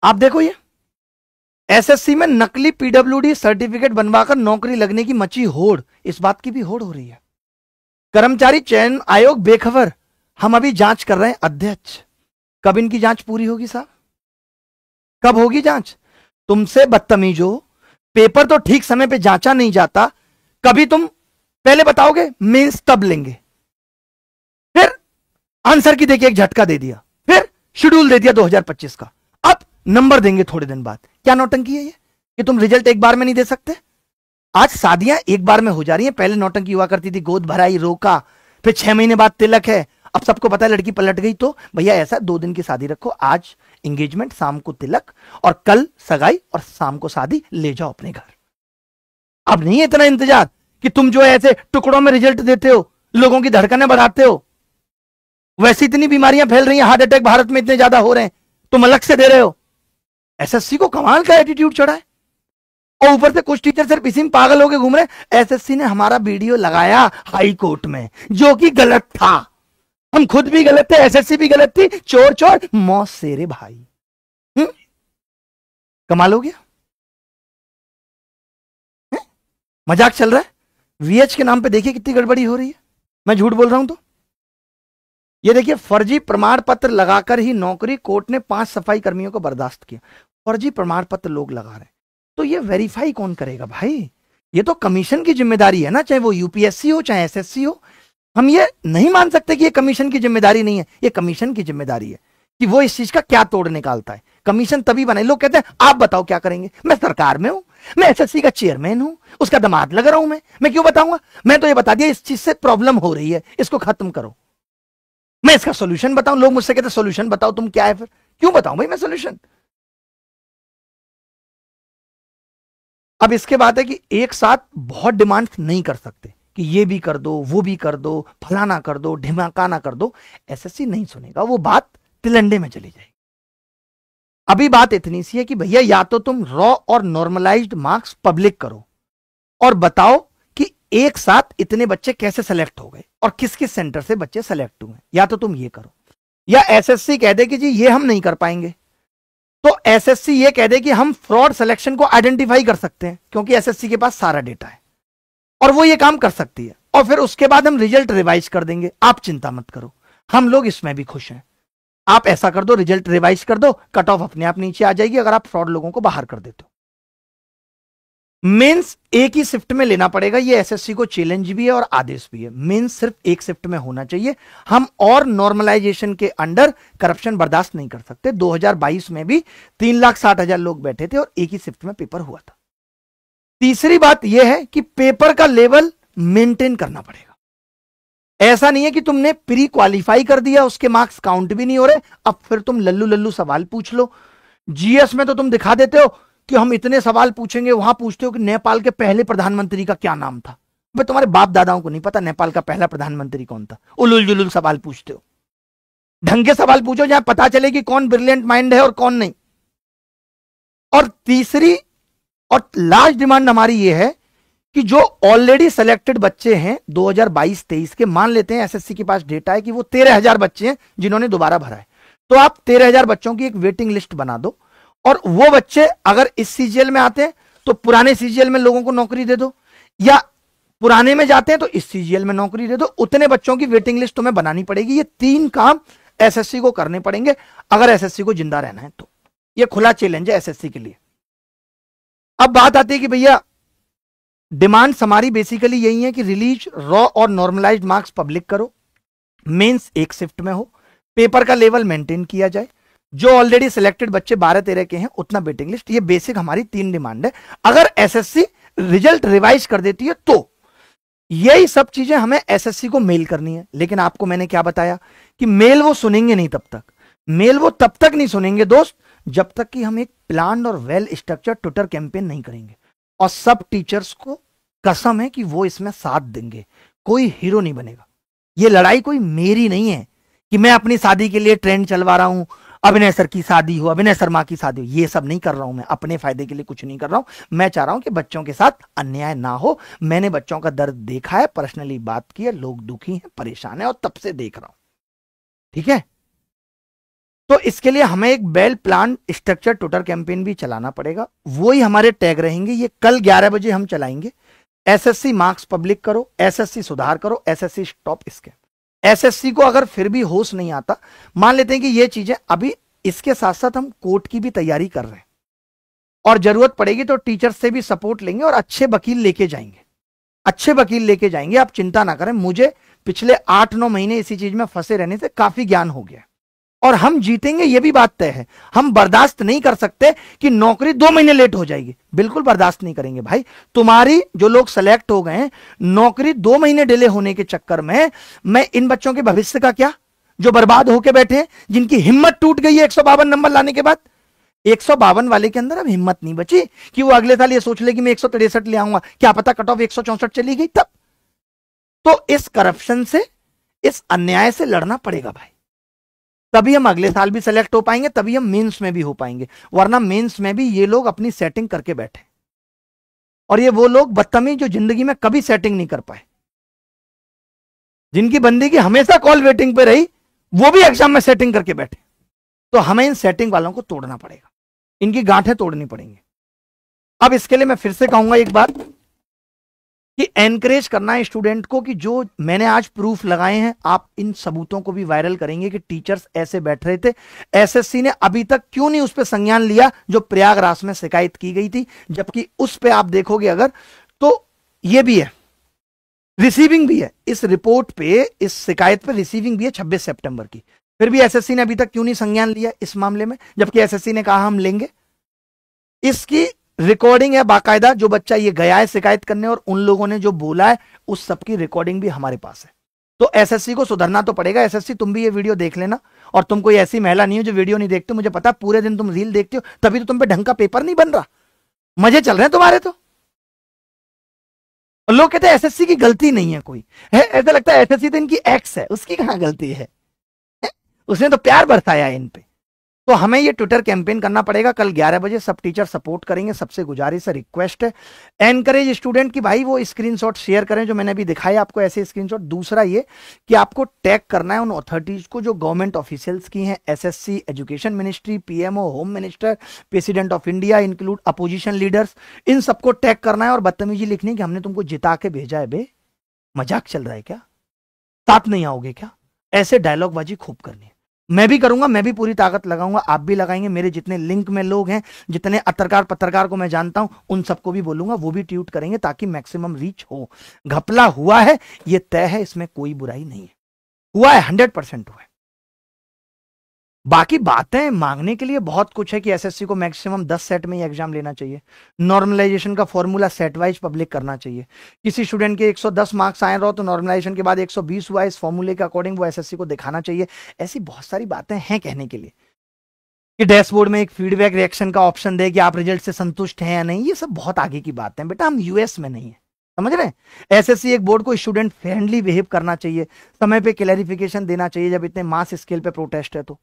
आप देखो ये एसएससी में नकली पीडब्ल्यूडी सर्टिफिकेट बनवाकर नौकरी लगने की मची होड़, इस बात की भी होड़ हो रही है। कर्मचारी चयन आयोग बेखबर, हम अभी जांच कर रहे हैं। अध्यक्ष, कब इनकी जांच पूरी होगी साहब? कब होगी जांच? तुमसे बदतमीजो, पेपर तो ठीक समय पे जांचा नहीं जाता, कभी तुम पहले बताओगे मेंस तब लेंगे, फिर आंसर की देखिए एक झटका दे दिया, फिर शेड्यूल दे दिया 2025 का, अब नंबर देंगे थोड़े दिन बाद। क्या नौटंकी है ये कि तुम रिजल्ट एक बार में नहीं दे सकते? आज शादियां एक बार में हो जा रही हैं, पहले नौटंकी हुआ करती थी, गोद भराई, रोका, फिर 6 महीने बाद तिलक है। अब सबको पता है लड़की पलट गई तो भैया ऐसा 2 दिन की शादी रखो, आज एंगेजमेंट, शाम को तिलक और कल सगाई और शाम को शादी, ले जाओ अपने घर। अब नहीं है इतना इंतजार कि तुम जो है ऐसे टुकड़ों में रिजल्ट देते हो, लोगों की धड़कनें बढ़ाते हो। वैसे इतनी बीमारियां फैल रही हैं, हार्ट अटैक भारत में इतने ज्यादा हो रहे हैं, तुम अलग से दे रहे हो। एसएससी को कमाल का एटीट्यूड चढ़ा है, और ऊपर से कुछ टीचर सिर्फ इसी में पागल होकर घूम रहे। एसएससी ने हमारा वीडियो लगाया हाई कोर्ट में, जो कि गलत था, हम खुद भी गलत थे, एसएससी भी गलत थी, चोर चोर मौत से रे भाई। कमाल हो गया, मजाक चल रहा है। वीएच के नाम पे देखिए कितनी गड़बड़ी हो रही है, मैं झूठ बोल रहा हूं तो? ये देखिए, फर्जी प्रमाण पत्र लगाकर ही नौकरी, कोर्ट ने 5 सफाई कर्मियों को बर्दाश्त किया। फर्जी प्रमाण पत्र लोग लगा रहे हैं, तो ये वेरीफाई कौन करेगा भाई? ये तो कमीशन की जिम्मेदारी है ना, चाहे वो यूपीएससी हो चाहे एसएससी हो। हम ये नहीं मान सकते कि ये कमीशन की जिम्मेदारी नहीं है, ये कमीशन की जिम्मेदारी है कि वो इस चीज का क्या तोड़ निकालता है। कमीशन तभी बनाए, लोग कहते हैं आप बताओ क्या करेंगे, मैं सरकार में हूं, मैं एसएससी का चेयरमैन हूं, उसका दामाद लग रहा हूं, मैं क्यों बताऊंगा? मैं तो ये बता दिया इस चीज से प्रॉब्लम हो रही है, इसको खत्म करो, मैं इसका सोल्यूशन बताऊं। लोग मुझसे कहते सोल्यूशन बताओ, तुम क्या है फिर? क्यों बताऊं भाई मैं सोल्यूशन? अब इसके बाद है कि एक साथ बहुत डिमांड नहीं कर सकते कि ये भी कर दो, वो भी कर दो, फलाना कर दो, ढिमाकाना कर दो। एसएससी नहीं सुनेगा, वो बात तिलंडे में चली जाएगी। अभी बात इतनी सी है कि भैया या तो तुम रॉ और नॉर्मलाइज्ड मार्क्स पब्लिक करो और बताओ कि एक साथ इतने बच्चे कैसे सेलेक्ट हो गए और किस किस सेंटर से बच्चे सेलेक्ट हुए, या तो तुम ये करो, या एसएससी कह दे कि जी ये हम नहीं कर पाएंगे, तो एसएससी ये कह दे कि हम फ्रॉड सिलेक्शन को आइडेंटिफाई कर सकते हैं, क्योंकि एसएससी के पास सारा डेटा है और वो ये काम कर सकती है, और फिर उसके बाद हम रिजल्ट रिवाइज कर देंगे। आप चिंता मत करो, हम लोग इसमें भी खुश हैं। आप ऐसा कर दो, रिजल्ट रिवाइज कर दो, कट ऑफ अपने आप नीचे आ जाएगी अगर आप फ्रॉड लोगों को बाहर कर देते हो। मेंस एक ही शिफ्ट में लेना पड़ेगा, ये एसएससी को चैलेंज भी है और आदेश भी है। मेंस सिर्फ एक शिफ्ट में होना चाहिए। हम और नॉर्मलाइजेशन के अंडर करप्शन बर्दाश्त नहीं कर सकते। 2022 में भी 3,60,000 लोग बैठे थे और एक ही शिफ्ट में पेपर हुआ था। तीसरी बात यह है कि पेपर का लेवल मेंटेन करना पड़ेगा। ऐसा नहीं है कि तुमने प्री क्वालिफाई कर दिया, उसके मार्क्स काउंट भी नहीं हो रहे, अब फिर तुम लल्लू लल्लू सवाल पूछ लो। जीएस में तो तुम दिखा देते हो कि हम इतने सवाल पूछेंगे, वहां पूछते हो कि नेपाल के पहले प्रधानमंत्री का क्या नाम था। भाई तुम्हारे बाप दादाओं को नहीं पता नेपाल का पहला प्रधानमंत्री कौन था, उलुल जुलुल सवाल पूछते हो। ढंग के सवाल पूछो जहां पता चले कि कौन ब्रिलियंट माइंड है और कौन नहीं। और तीसरी और लास्ट डिमांड हमारी यह है कि जो ऑलरेडी सिलेक्टेड बच्चे हैं 2022-23 के, मान लेते हैं एसएससी के पास डेटा है कि वो 13,000 बच्चे हैं जिन्होंने दोबारा भरा है, तो आप 13,000 बच्चों की एक वेटिंग लिस्ट बना दो, और वो बच्चे अगर इस सीजीएल में आते हैं तो पुराने सीजीएल में लोगों को नौकरी दे दो, या पुराने में जाते हैं तो इस सीजीएल में नौकरी दे दो। उतने बच्चों की वेटिंग लिस्ट तुम्हें बनानी पड़ेगी। ये 3 काम एसएससी को करने पड़ेंगे अगर एसएससी को जिंदा रहना है तो। ये खुला चैलेंज है एसएससी के लिए। अब बात आती है कि भैया डिमांड्स हमारी बेसिकली यही है कि रिलीज रॉ और नॉर्मलाइज्ड मार्क्स पब्लिक करो, मेंस एक शिफ्ट में हो, पेपर का लेवल मेंटेन किया जाए, जो ऑलरेडी सिलेक्टेड बच्चे 12-13 के हैं उतना वेटिंग लिस्ट। ये बेसिक हमारी 3 डिमांड है। अगर एसएससी रिजल्ट रिवाइज कर देती है तो यही सब चीजें हमें एसएससी को मेल करनी है। लेकिन आपको मैंने क्या बताया कि मेल वो सुनेंगे नहीं, तब तक मेल वो तब तक नहीं सुनेंगे दोस्त जब तक कि हम एक प्लान और वेल स्ट्रक्चर ट्विटर कैंपेन नहीं करेंगे। और सब टीचर्स को कसम है कि वो इसमें साथ देंगे, कोई हीरो नहीं बनेगा। ये लड़ाई कोई मेरी नहीं है कि मैं अपनी शादी के लिए ट्रेंड चलवा रहा हूं, अभिनय सर की शादी हो, अभिनय शर्मा की शादी हो, ये सब नहीं कर रहा हूं मैं, अपने फायदे के लिए कुछ नहीं कर रहा हूं। मैं चाह रहा हूं कि बच्चों के साथ अन्याय ना हो। मैंने बच्चों का दर्द देखा है, पर्सनली बात की है, लोग दुखी हैं, परेशान है, और तब से देख रहा हूं। ठीक है। तो इसके लिए हमें एक well plan structure Twitter campaign भी चलाना पड़ेगा। वही हमारे टैग रहेंगे, ये कल 11 बजे हम चलाएंगे। एसएससी मार्क्स पब्लिक करो, एसएससी सुधार करो, एसएससी स्टॉप स्कैम। एसएससी को अगर फिर भी होश नहीं आता, मान लेते हैं कि ये चीजें अभी, इसके साथ साथ हम कोर्ट की भी तैयारी कर रहे हैं और जरूरत पड़ेगी तो टीचर्स से भी सपोर्ट लेंगे और अच्छे वकील लेके जाएंगे, अच्छे वकील लेके जाएंगे। आप चिंता ना करें, मुझे पिछले 8-9 महीने इसी चीज में फंसे रहने से काफी ज्ञान हो गया और हम जीतेंगे, ये भी बात तय है। हम बर्दाश्त नहीं कर सकते कि नौकरी 2 महीने लेट हो जाएगी, बिल्कुल बर्दाश्त नहीं करेंगे भाई। तुम्हारी जो लोग सेलेक्ट हो गए हैं, नौकरी 2 महीने डिले होने के चक्कर में मैं इन बच्चों के भविष्य का क्या, जो बर्बाद होके बैठे हैं, जिनकी हिम्मत टूट गई है 152 नंबर लाने के बाद। 152 वाले के अंदर अब हिम्मत नहीं बची कि वो अगले साल ये सोच ले कि मैं 163 ले आऊंगा, क्या पता कट ऑफ 164 चली गई तब। तो इस करप्शन से, इस अन्याय से लड़ना पड़ेगा भाई, तभी हम अगले साल भी सेलेक्ट हो पाएंगे, तभी हम मेंस में भी हो पाएंगे। वरना मेंस में भी ये लोग अपनी सेटिंग करके बैठे, और ये वो लोग बदतमीज जो जिंदगी में कभी सेटिंग नहीं कर पाए, जिनकी बंदगी हमेशा कॉल वेटिंग पे रही, वो भी एग्जाम में सेटिंग करके बैठे। तो हमें इन सेटिंग वालों को तोड़ना पड़ेगा, इनकी गांठें तोड़नी पड़ेंगी। अब इसके लिए मैं फिर से कहूंगा एक बात कि एनकरेज करना है स्टूडेंट को कि जो मैंने आज प्रूफ लगाए हैं, आप इन सबूतों को भी वायरल करेंगे कि टीचर्स ऐसे बैठ रहे थे। एसएससी ने अभी तक क्यों नहीं उस पर संज्ञान लिया जो प्रयागराज में शिकायत की गई थी, जबकि उस पर आप देखोगे अगर तो ये भी है, रिसीविंग भी है इस रिपोर्ट पे, इस शिकायत पे रिसीविंग भी है 26 सितंबर की। फिर भी एसएससी ने अभी तक क्यों नहीं संज्ञान लिया इस मामले में, जबकि एसएससी ने कहा हम लेंगे। इसकी रिकॉर्डिंग है बाकायदा, जो बच्चा ये गया है शिकायत करने और उन लोगों ने जो बोला है उस सब की रिकॉर्डिंग भी हमारे पास है। तो एसएससी को सुधरना तो पड़ेगा। एसएससी तुम भी ये वीडियो देख लेना, और तुम कोई ऐसी महिला नहीं हो जो वीडियो नहीं देखते, मुझे पता पूरे दिन तुम रील देखते हो, तभी तो तुम पे ढंग का पेपर नहीं बन रहा, मजे चल रहे हैं तुम्हारे। तो लोग कहते हैं एसएससी की गलती नहीं है कोई, है ऐसा लगता है एसएससी तो इनकी एक्स है, उसकी कहां गलती है, उसने तो प्यार बरसाया इन पे। तो हमें ये ट्विटर कैंपेन करना पड़ेगा कल 11 बजे, सब टीचर सपोर्ट करेंगे। सबसे गुजारिश है, रिक्वेस्ट है, एनकरेज स्टूडेंट की भाई वो स्क्रीनशॉट शेयर करें जो मैंने अभी दिखाया आपको, ऐसे स्क्रीनशॉट। दूसरा ये कि आपको टैग करना है उन अथॉरिटीज को जो गवर्नमेंट ऑफिशियल्स की हैं, SSC, education ministry, PMO, home minister, president of India, include opposition leaders, इन सबको टैग करना है और बदतमीजी लिखनी कि हमने तुमको जिता के भेजा है बे, मजाक चल रहा है क्या, साथ नहीं आओगे क्या, ऐसे डायलॉगबाजी खूब करनी है। मैं भी करूंगा, मैं भी पूरी ताकत लगाऊंगा, आप भी लगाएंगे। मेरे जितने लिंक में लोग हैं, जितने पत्रकार को मैं जानता हूं, उन सबको भी बोलूंगा, वो भी ट्वीट करेंगे ताकि मैक्सिमम रीच हो। घपला हुआ है ये तय है, इसमें कोई बुराई नहीं है, हुआ है 100% हुआ है। बाकी बातें मांगने के लिए बहुत कुछ है कि एसएससी को मैक्सिमम 10 सेट में ही एग्जाम लेना चाहिए, नॉर्मलाइजेशन का फॉर्मूला सेट वाइज पब्लिक करना चाहिए, किसी स्टूडेंट के 110 मार्क्स आए रहो तो नॉर्मलाइजेशन के बाद 120 हुआ, इस फॉर्मूले के अकॉर्डिंग वो एसएससी को दिखाना चाहिए। ऐसी बहुत सारी बातें हैं कहने के लिए कि डैशबोर्ड में एक फीडबैक रिएक्शन का ऑप्शन दे कि आप रिजल्ट से संतुष्ट हैं या नहीं, ये सब बहुत आगे की बात है बेटा, हम यूएस में नहीं है, समझ रहे हैं। एसएससी एक बोर्ड को स्टूडेंट फ्रेंडली बिहेव करना चाहिए, समय पे क्लैरिफिकेशन देना चाहिए जब इतने मास स्केल पे प्रोटेस्ट है। तो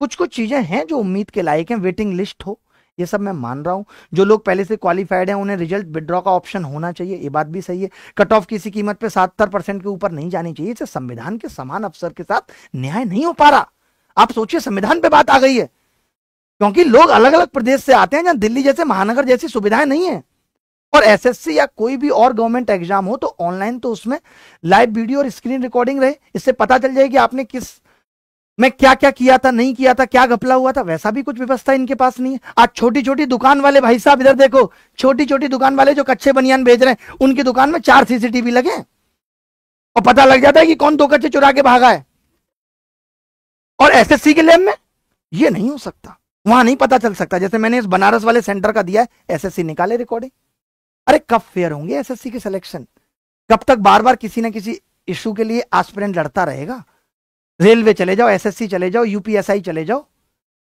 कुछ कुछ चीजें हैं जो उम्मीद के लायक हैं, वेटिंग लिस्ट हो, ये सब मैं मान रहा हूं। जो लोग पहले से क्वालिफाइड हैं उन्हें रिजल्ट विड्रॉ का ऑप्शन होना चाहिए, ये बात भी सही है। कट ऑफ किसी कीमत पे 70% के ऊपर नहीं जानी चाहिए, इसे संविधान के समान अवसर के साथ न्याय नहीं हो पा रहा। आप सोचिए संविधान पे बात आ गई है, क्योंकि लोग अलग अलग प्रदेश से आते हैं जहां दिल्ली जैसे महानगर जैसी सुविधाएं नहीं है। और एसएससी या कोई भी और गवर्नमेंट एग्जाम हो तो ऑनलाइन तो उसमें लाइव वीडियो और स्क्रीन रिकॉर्डिंग रहे, इससे पता चल जाए कि आपने किस में क्या क्या किया था, नहीं किया था, क्या घपला हुआ था। वैसा भी कुछ व्यवस्था इनके पास नहीं है। आज छोटी छोटी दुकान वाले भाई साहब इधर देखो, छोटी छोटी दुकान वाले जो कच्चे बनियान बेच रहे हैं, उनकी दुकान में 4 सीसीटीवी लगे और पता लग जाता है कि कौन 2 कच्चे चुरा के भागा है। और एसएससी के लैब में ये नहीं हो सकता, वहां नहीं पता चल सकता। जैसे मैंने इस बनारस वाले सेंटर का दिया है, एसएससी निकाले रिकॉर्डिंग। अरे कब फेयर होंगे एसएससी के सिलेक्शन, कब तक बार बार किसी ना किसी इशू के लिए एस्पिरेंट लड़ता रहेगा। रेलवे चले जाओ, एसएससी चले जाओ, यूपीएसआई चले जाओ,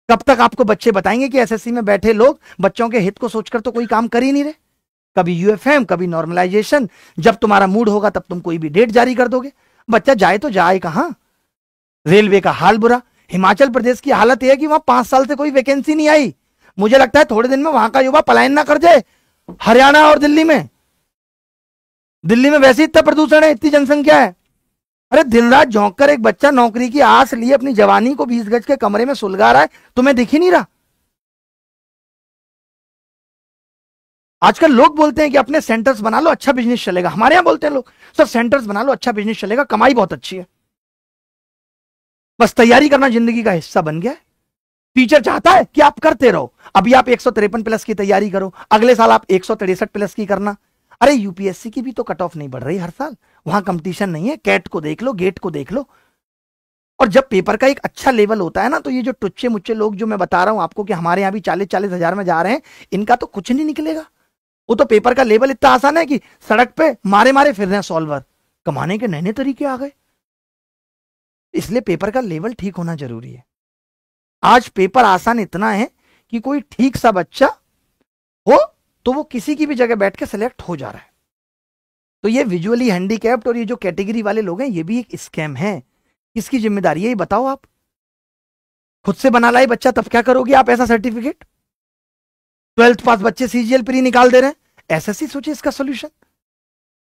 कब तक आपको बच्चे बताएंगे कि एसएससी में बैठे लोग बच्चों के हित को सोचकर तो कोई काम कर ही नहीं रहे। कभी यूएफएम, कभी नॉर्मलाइजेशन, जब तुम्हारा मूड होगा तब तुम कोई भी डेट जारी कर दोगे। बच्चा जाए तो जाए कहां। रेलवे का हाल बुरा, हिमाचल प्रदेश की हालत यह है कि वहां 5 साल से कोई वैकेंसी नहीं आई। मुझे लगता है थोड़े दिन में वहां का युवा पलायन ना कर जाए हरियाणा और दिल्ली में। दिल्ली में वैसे इतना प्रदूषण है, इतनी जनसंख्या है, अरे दिन रात झोंक कर एक बच्चा नौकरी की आस लिए अपनी जवानी को 20 गज के कमरे में सुलगा रहा है, तुम्हें दिख ही नहीं रहा? आजकल लोग बोलते हैं कि अपने सेंटर्स बना लो, अच्छा बिजनेस चलेगा। हमारे यहां बोलते हैं लोग, सर सेंटर्स बना लो, अच्छा बिजनेस चलेगा, कमाई बहुत अच्छी है। बस तैयारी करना जिंदगी का हिस्सा बन गया है। टीचर चाहता है कि आप करते रहो। अभी आप 153 प्लस की तैयारी करो, अगले साल आप 163 प्लस की करना। अरे यूपीएससी की भी तो कट ऑफ नहीं बढ़ रही हर साल, वहां कंपटीशन नहीं है। कैट को देख लो, गेट को देख लो। और जब पेपर का एक अच्छा लेवल होता है ना, तो ये जो टुच्चे मुच्चे लोग जो मैं बता रहा हूं आपको कि हमारे यहां भी 40-40 हजार में जा रहे हैं, इनका तो कुछ नहीं निकलेगा। वो तो पेपर का लेवल इतना आसान है कि सड़क पे मारे मारे फिर रहे हैं सॉल्वर, कमाने के नए नए तरीके आ गए। इसलिए पेपर का लेवल ठीक होना जरूरी है। आज पेपर आसान इतना है कि कोई ठीक सा बच्चा हो तो वो किसी की भी जगह बैठ के सिलेक्ट हो जा रहा है। तो ये विजुअली हैंडीकैप्ड और ये जो कैटेगरी वाले लोग हैं, ये भी एक स्कैम है। किसकी जिम्मेदारी है ये बताओ आप? खुद से बना लाई बच्चा, तब क्या करोगे आप? ऐसा सर्टिफिकेट 12th पास बच्चे सीजीएल प्री निकाल दे रहे हैं। एसएससी सोचे इसका सोल्यूशन।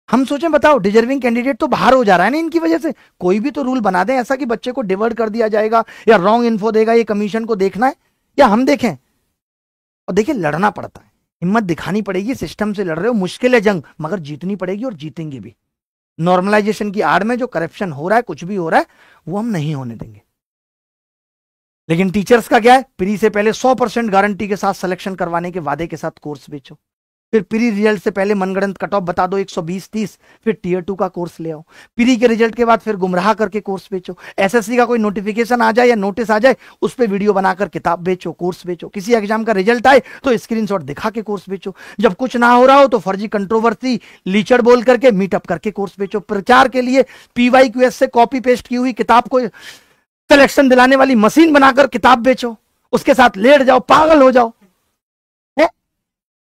हम सोचें, बताओ डिजर्विंग कैंडिडेट तो बाहर हो जा रहा है ना इनकी वजह से। कोई भी तो रूल बना दें ऐसा कि बच्चे को डिवर्ट कर दिया जाएगा या रॉन्ग इन्फो देगा। ये कमीशन को देखना है या हम देखें? और देखिए, लड़ना पड़ता है, हिम्मत दिखानी पड़ेगी। सिस्टम से लड़ रहे हो, मुश्किल है जंग, मगर जीतनी पड़ेगी और जीतेंगे भी। नॉर्मलाइजेशन की आड़ में जो करप्शन हो रहा है, कुछ भी हो रहा है, वो हम नहीं होने देंगे। लेकिन टीचर्स का क्या है? प्री से पहले 100% गारंटी के साथ सिलेक्शन करवाने के वादे के साथ कोर्स बेचो। फिर प्री रिजल्ट से पहले मनगढ़ंत कट ऑफ बता दो 120-30, फिर टीयर 2 का कोर्स ले आओ। प्री के रिजल्ट के बाद फिर गुमराह करके कोर्स बेचो। एसएससी का कोई नोटिफिकेशन आ जाए या नोटिस आ जाए, उस पर वीडियो बनाकर किताब बेचो, कोर्स बेचो। किसी एग्जाम का रिजल्ट आए तो स्क्रीनशॉट दिखा के कोर्स बेचो। जब कुछ ना हो रहा हो तो फर्जी कंट्रोवर्सी लीचड़ बोल करके मीटअप करके कोर्स बेचो। प्रचार के लिए PYQS से कॉपी पेस्ट की हुई किताब को सिलेक्शन दिलाने वाली मशीन बनाकर किताब बेचो। उसके साथ लेट जाओ, पागल हो जाओ।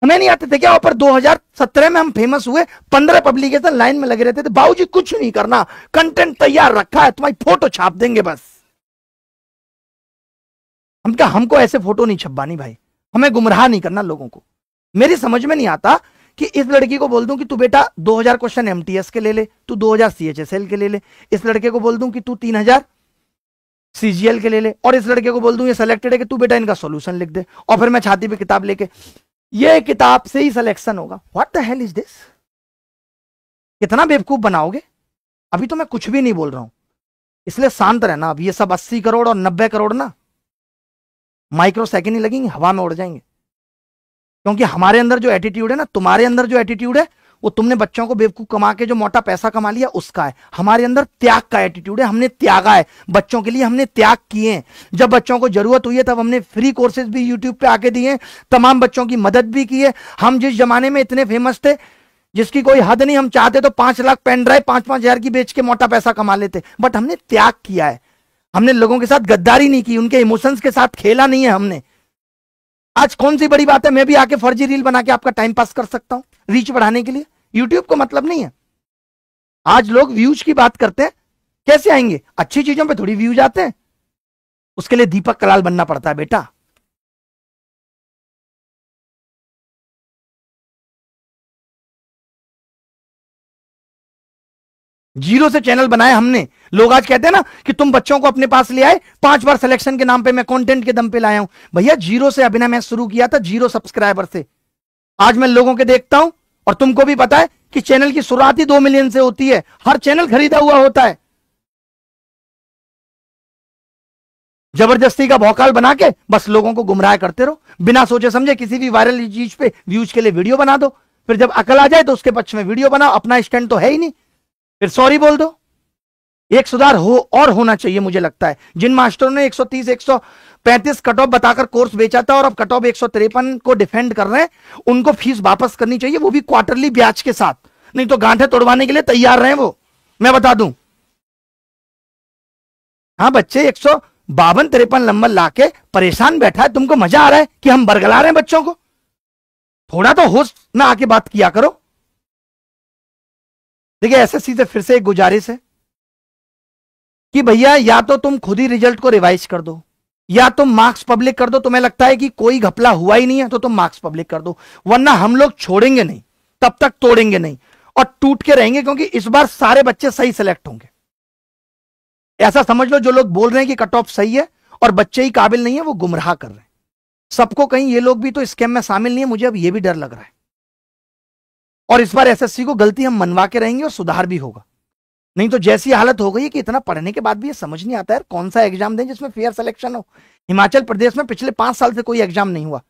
हमें नहीं आते थे क्या? ऊपर 2017 में हम फेमस हुए, 15 पब्लिकेशन लाइन में लगे रहते थे। बाबूजी कुछ नहीं करना, कंटेंट तैयार रखा है, तुम्हारी फोटो छाप देंगे बस। हम क्या, हमको ऐसे फोटो नहीं छपवानी भाई, हमें गुमराह नहीं करना लोगों को। मेरी समझ में नहीं आता कि इस लड़की को बोल दूं कि तू बेटा 2000 क्वेश्चन MTS के ले ले, तू 2000 CHSL के ले ले। इस लड़के को बोल दूं कि तू 3000 CGL के ले ले, और इस लड़के को बोल दूं ये सिलेक्टेड है कि तू बेटा इनका सॉल्यूशन लिख दे। और फिर मैं छाती पे किताब लेके, ये किताब से ही सिलेक्शन होगा। What the hell is this? कितना बेवकूफ बनाओगे? अभी तो मैं कुछ भी नहीं बोल रहा हूं, इसलिए शांत रहना। अब ये सब 80 करोड़ और 90 करोड़ ना माइक्रो सेकेंड ही लगेंगे, हवा में उड़ जाएंगे। क्योंकि हमारे अंदर जो एटीट्यूड है ना, तुम्हारे अंदर जो एटीट्यूड है, वो तुमने बच्चों को बेवकूफ कमा के जो मोटा पैसा कमा लिया उसका है। हमारे अंदर त्याग का एटीट्यूड है, हमने त्यागा है बच्चों के लिए, हमने त्याग किए। जब बच्चों को जरूरत हुई है तब हमने फ्री कोर्सेज भी यूट्यूब पे आके दिए, तमाम बच्चों की मदद भी की है। हम जिस जमाने में इतने फेमस थे जिसकी कोई हद नहीं, हम चाहते तो 5 लाख पेन ड्राइव 5-5 हजार की बेच के मोटा पैसा कमा लेते, बट हमने त्याग किया है। हमने लोगों के साथ गद्दारी नहीं की, उनके इमोशंस के साथ खेला नहीं है हमने। आज कौन सी बड़ी बात है, मैं भी आके फर्जी रील बना के आपका टाइम पास कर सकता हूं रीच बढ़ाने के लिए। यूट्यूब को मतलब नहीं है। आज लोग व्यूज की बात करते हैं, कैसे आएंगे? अच्छी चीजों पे थोड़ी व्यूज आते हैं, उसके लिए दीपक कलाल बनना पड़ता है बेटा। जीरो से चैनल बनाए हमने। लोग आज कहते हैं ना कि तुम बच्चों को अपने पास ले आए, 5 बार सिलेक्शन के नाम पे, मैं कंटेंट के दम पे लाया हूं। भैया जीरो से अभिनय मैं शुरू किया था, 0 सब्सक्राइबर से। आज मैं लोगों के देखता हूं, और तुमको भी पता है कि चैनल की शुरुआत ही 2 मिलियन से होती है। हर चैनल खरीदा हुआ होता है। जबरदस्ती का भौकाल बना के बस लोगों को गुमराह करते रहो, बिना सोचे समझे किसी भी वायरल चीज पे व्यूज के लिए वीडियो बना दो। फिर जब अकल आ जाए तो उसके पक्ष में वीडियो बनाओ, अपना स्टैंड तो है ही नहीं, फिर सॉरी बोल दो। एक सुधार हो और होना चाहिए मुझे लगता है। जिन मास्टरों ने 130 135 कट ऑफ बताकर कोर्स बेचा था और अब कट ऑफ 153 को डिफेंड कर रहे हैं, उनको फीस वापस करनी चाहिए, वो भी क्वार्टरली ब्याज के साथ। नहीं तो गांठें तोड़वाने के लिए तैयार रहे वो, मैं बता दूं। हाँ, बच्चे 152-53 नंबर लाके परेशान बैठा है, तुमको मजा आ रहा है कि हम बरगला रहे हैं बच्चों को? थोड़ा तो होश ना आके बात किया करो। देखिए, एसएससी से फिर से एक गुजारिश है कि भैया या तो तुम खुद ही रिजल्ट को रिवाइज कर दो, या तुम मार्क्स पब्लिक कर दो। तुम्हें लगता है कि कोई घपला हुआ ही नहीं है तो तुम मार्क्स पब्लिक कर दो, वरना हम लोग छोड़ेंगे नहीं, तब तक तोड़ेंगे नहीं और टूट के रहेंगे, क्योंकि इस बार सारे बच्चे सही सिलेक्ट होंगे। ऐसा समझ लो जो लोग बोल रहे हैं कि कट ऑफ सही है और बच्चे ही काबिल नहीं है, वो गुमराह कर रहे हैं सबको। कहीं ये लोग भी तो स्कैम में शामिल नहीं है, मुझे अब ये भी डर लग रहा है। और इस बार एसएससी को गलती हम मनवा के रहेंगे और सुधार भी होगा। नहीं तो जैसी हालत हो गई है कि इतना पढ़ने के बाद भी ये समझ नहीं आता है कौन सा एग्जाम दें जिसमें फेयर सिलेक्शन हो। हिमाचल प्रदेश में पिछले 5 साल से कोई एग्जाम नहीं हुआ।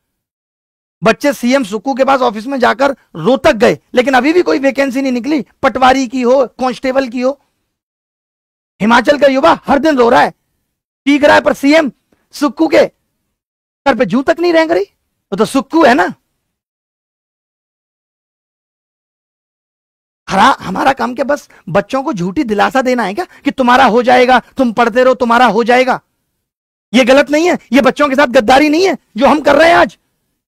बच्चे सीएम सुक्कू के पास ऑफिस में जाकर रोहतक गए, लेकिन अभी भी कोई वैकेंसी नहीं निकली, पटवारी की हो, कांस्टेबल की हो। हिमाचल का युवा हर दिन रो रहा है, पीक रहा है, पर सीएम सुक्कू के सर पे जू तक नहीं रेंग रही। तो सुक्कू है ना। हमारा काम क्या बस बच्चों को झूठी दिलासा देना है क्या कि तुम्हारा हो जाएगा, तुम पढ़ते रहो, तुम्हारा हो जाएगा। ये गलत नहीं है, ये बच्चों के साथ गद्दारी नहीं है जो हम कर रहे हैं आज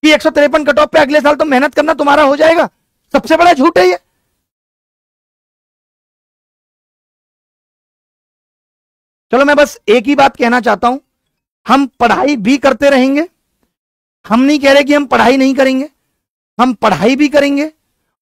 कि 153 कट ऑफ पे अगले साल तुम मेहनत करना, तुम्हारा हो जाएगा। सबसे बड़ा झूठ है ये। चलो मैं बस एक ही बात कहना चाहता हूं, हम पढ़ाई भी करते रहेंगे। हम नहीं कह रहे कि हम पढ़ाई नहीं करेंगे, हम पढ़ाई भी करेंगे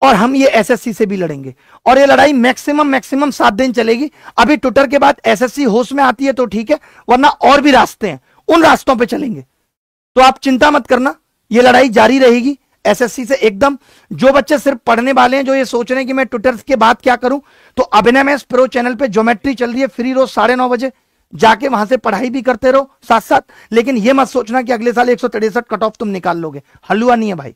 और हम ये एसएससी से भी लड़ेंगे। और ये लड़ाई मैक्सिमम 7 दिन चलेगी। अभी ट्विटर के बाद एसएससी होश में आती है तो ठीक है, वरना और भी रास्ते हैं, उन रास्तों पे चलेंगे। तो आप चिंता मत करना, ये लड़ाई जारी रहेगी एसएससी से एकदम। जो बच्चे सिर्फ पढ़ने वाले हैं, जो ये सोच रहे हैं कि मैं ट्विटर के बाद क्या करूं, तो अभिनय मैथ्स प्रो चैनल पे ज्योमेट्री चल रही है फ्री, रोज 9:30 बजे जाके वहां से पढ़ाई भी करते रहो साथ साथ। लेकिन ये मत सोचना कि अगले साल 163 कट ऑफ तुम निकाल लोगे, हलवा नहीं है भाई।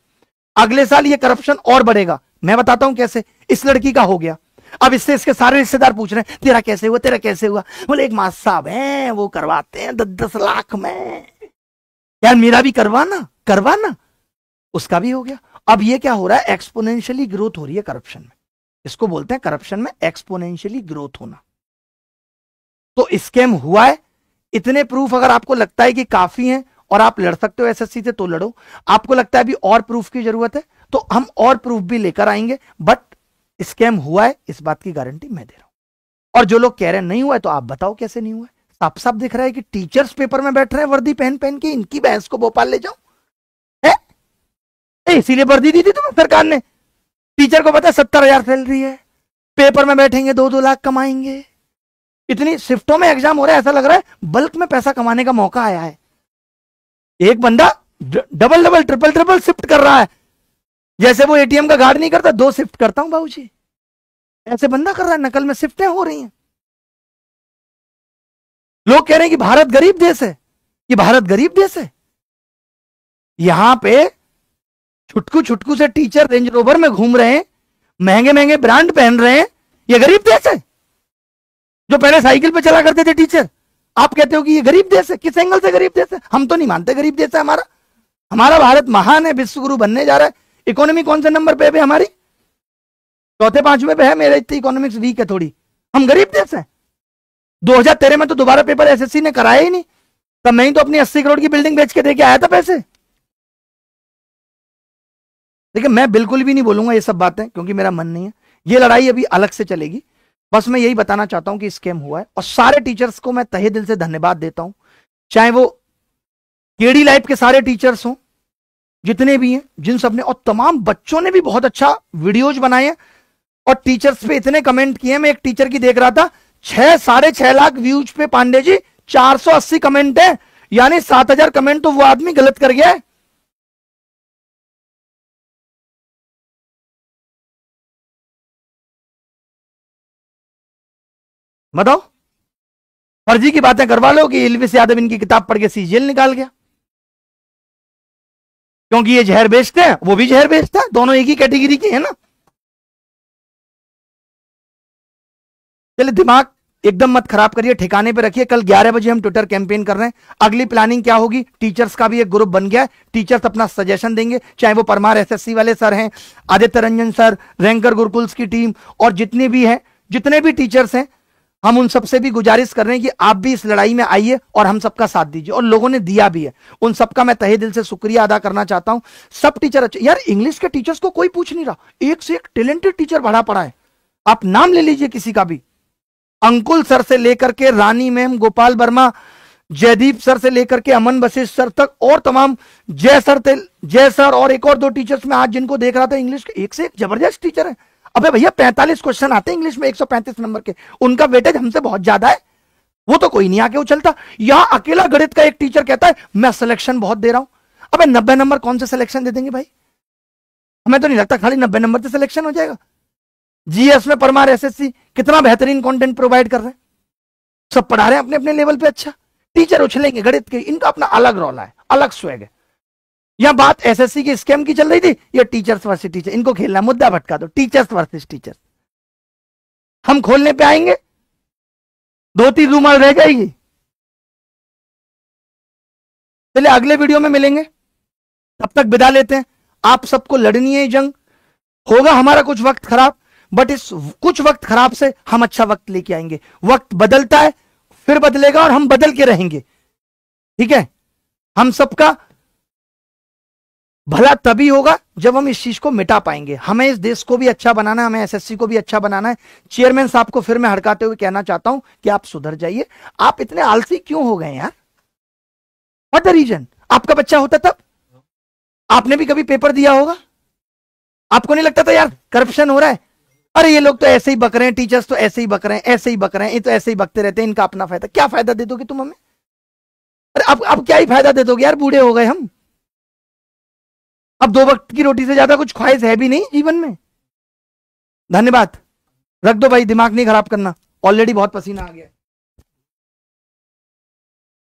अगले साल ये करप्शन और बढ़ेगा। मैं बताता हूं कैसे। इस लड़की का हो गया, अब इससे इसके सारे रिश्तेदार पूछ रहे हैं तेरा कैसे हुआ, तेरा कैसे हुआ। बोले एक मास्टर साहब हैं, वो करवाते हैं 10-10 लाख में। यार मेरा भी करवाना। उसका भी हो गया। अब ये क्या हो रहा है, एक्सपोनेंशियली ग्रोथ हो रही है करप्शन में। इसको बोलते हैं करप्शन में एक्सपोनेंशियली ग्रोथ होना। तो स्कैम हुआ है। इतने प्रूफ अगर आपको लगता है कि काफी हैं और आप लड़ सकते हो एसएससी से, तो लड़ो। आपको लगता है अभी और प्रूफ की जरूरत है, तो हम और प्रूफ भी लेकर आएंगे। बट स्कैम हुआ है, इस बात की गारंटी मैं दे रहा हूं। और जो लोग कह रहे हैं नहीं हुआ है, तो आप बताओ कैसे नहीं हुआ है। साफ साफ दिख रहा है कि टीचर्स पेपर में बैठ रहे हैं वर्दी पहन पहन के। इनकी भैंस को भोपाल ले जाओ है, इसीलिए वर्दी दी थी तुम्हें सरकार ने। टीचर को पता है 70,000 सैलरी है, पेपर में बैठेंगे 2-2 लाख कमाएंगे। इतनी शिफ्टों में एग्जाम हो रहा है, ऐसा लग रहा है बल्क में पैसा कमाने का मौका आया है। एक बंदा डबल ट्रिपल शिफ्ट कर रहा है, जैसे वो एटीएम का गार्ड नहीं करता 2 शिफ्ट करता हूं बाबूजी, ऐसे बंदा कर रहा है। नकल में शिफ्टें हो रही हैं। लोग कह रहे हैं कि भारत गरीब देश है, कि भारत गरीब देश है। यहां पे छुटकू से टीचर रेंज रोवर में घूम रहे हैं, महंगे ब्रांड पहन रहे हैं। ये गरीब देश है? जो पहले साइकिल पे चला करते थे टीचर, आप कहते हो कि ये गरीब देश है? किस एंगल से गरीब देश है? हम तो नहीं मानते गरीब देश है हमारा। हमारा भारत महान है, विश्वगुरु बनने जा रहा है। इकोनॉमी कौन से नंबर पे है हमारी? 4-5वें पे है। मेरे इतनी इकोनॉमिक्स वीक है थोड़ी। हम गरीब देश है। 2013 में तो दोबारा पेपर एसएससी ने कराया ही नहीं, तब मैं ही तो अपनी 80 करोड़ की बिल्डिंग बेच के देके आया था पैसे। देखिए मैं बिल्कुल भी नहीं बोलूंगा ये सब बातें, क्योंकि मेरा मन नहीं है। ये लड़ाई अभी अलग से चलेगी। बस मैं यही बताना चाहता हूं कि स्कैम हुआ है, और सारे टीचर्स को मैं तहे दिल से धन्यवाद देता हूं। चाहे वो केडी लाइफ के सारे टीचर्स हों, जितने भी हैं, जिन सब ने, और तमाम बच्चों ने भी बहुत अच्छा वीडियोज बनाए हैं। और टीचर्स पे इतने कमेंट किए। मैं एक टीचर की देख रहा था, 6-6.5 लाख व्यूज पे पांडे जी 480 कमेंट है, यानी 7,000 कमेंट तो वो आदमी गलत कर गया है। बताओ, फर्जी की बातें करवा लो कि इल्विस यादव इनकी किताब पढ़ के सीजीएल निकाल गया, क्योंकि ये जहर बेचते हैं, वो भी जहर बेचता है, दोनों एक ही कैटेगरी के हैं ना। चलिए दिमाग एकदम मत खराब करिए, ठिकाने पे रखिए। कल 11 बजे हम ट्विटर कैंपेन कर रहे हैं। अगली प्लानिंग क्या होगी? टीचर्स का भी एक ग्रुप बन गया है। टीचर्स अपना सजेशन देंगे, चाहे वो परमार एसएससी वाले सर हैं, आदित्य रंजन सर, रैंकर गुरुकुल्स की टीम, और जितने भी हैं, जितने भी टीचर्स हैं, हम उन सबसे भी गुजारिश कर रहे हैं कि आप भी इस लड़ाई में आइए और हम सबका साथ दीजिए। और लोगों ने दिया भी है, उन सबका मैं तहे दिल से शुक्रिया अदा करना चाहता हूं। सब टीचर अच्छे। यार इंग्लिश के टीचर्स को कोई पूछ नहीं रहा, एक से एक टैलेंटेड टीचर भरा पड़ा है। आप नाम ले लीजिए किसी का भी, अंकुल सर से लेकर के रानी मैम, गोपाल वर्मा, जयदीप सर से लेकर के अमन वशिष्ठ सर तक, और तमाम जय सर और एक और 2 टीचर्स में आज जिनको देख रहा था, इंग्लिश के एक से एक जबरदस्त टीचर है। अबे भैया 45 क्वेश्चन आते हैं इंग्लिश में 135 नंबर के, उनका वेटेज हमसे बहुत ज्यादा है। वो तो कोई नहीं आके उछलता। यहां अकेला गणित का एक टीचर कहता है मैं सिलेक्शन बहुत दे रहा हूं। अबे 90 नंबर कौन से सिलेक्शन दे देंगे भाई? हमें तो नहीं लगता खाली 90 नंबर से सिलेक्शन हो जाएगा। जीएस में परमार एसएससी कितना बेहतरीन कंटेंट प्रोवाइड कर रहे हैं, सब पढ़ा रहे हैं अपने अपने लेवल पे। अच्छा, टीचर उछलेंगे गणित के, इनका अपना अलग रौला है, अलग स्वैग है। यहां बात एसएससी की स्कैम की चल रही थी, ये टीचर्स वर्सेस टीचर, इनको खेलना, मुद्दा भटका दो, टीचर्स वर्सेस टीचर। हम खोलने पे आएंगे, 2-3 रूमाल रह जाएगी। चलिए अगले वीडियो में मिलेंगे, तब तक विदा लेते हैं। आप सबको लड़नी है जंग, होगा हमारा कुछ वक्त खराब, बट इस कुछ वक्त खराब से हम अच्छा वक्त लेके आएंगे। वक्त बदलता है, फिर बदलेगा और हम बदल के रहेंगे, ठीक है। हम सबका भला तभी होगा जब हम इस चीज को मिटा पाएंगे। हमें इस देश को भी अच्छा बनाना है, हमें एसएससी को भी अच्छा बनाना है। चेयरमैन साहब को फिर मैं हड़काते हुए कहना चाहता हूं कि आप सुधर जाइए। आप इतने आलसी क्यों हो गए यार? What the reason? आपका बच्चा होता तब आपने भी कभी पेपर दिया होगा, आपको नहीं लगता था यार करप्शन हो रहा है? अरे ये लोग तो ऐसे ही बक रहे हैं, टीचर्स तो ऐसे ही बक रहे हैं, ऐसे ही बक रहे हैं, ये तो ऐसे ही बकते रहते हैं, इनका अपना फायदा। क्या फायदा दे दोगे तुम हमें? अरे अब क्या ही फायदा दे दोगे यार, बूढ़े हो गए हम, अब 2 वक्त की रोटी से ज्यादा कुछ ख्वाहिश है भी नहीं जीवन में। धन्यवाद, रख दो भाई, दिमाग नहीं खराब करना, ऑलरेडी बहुत पसीना आ गया है।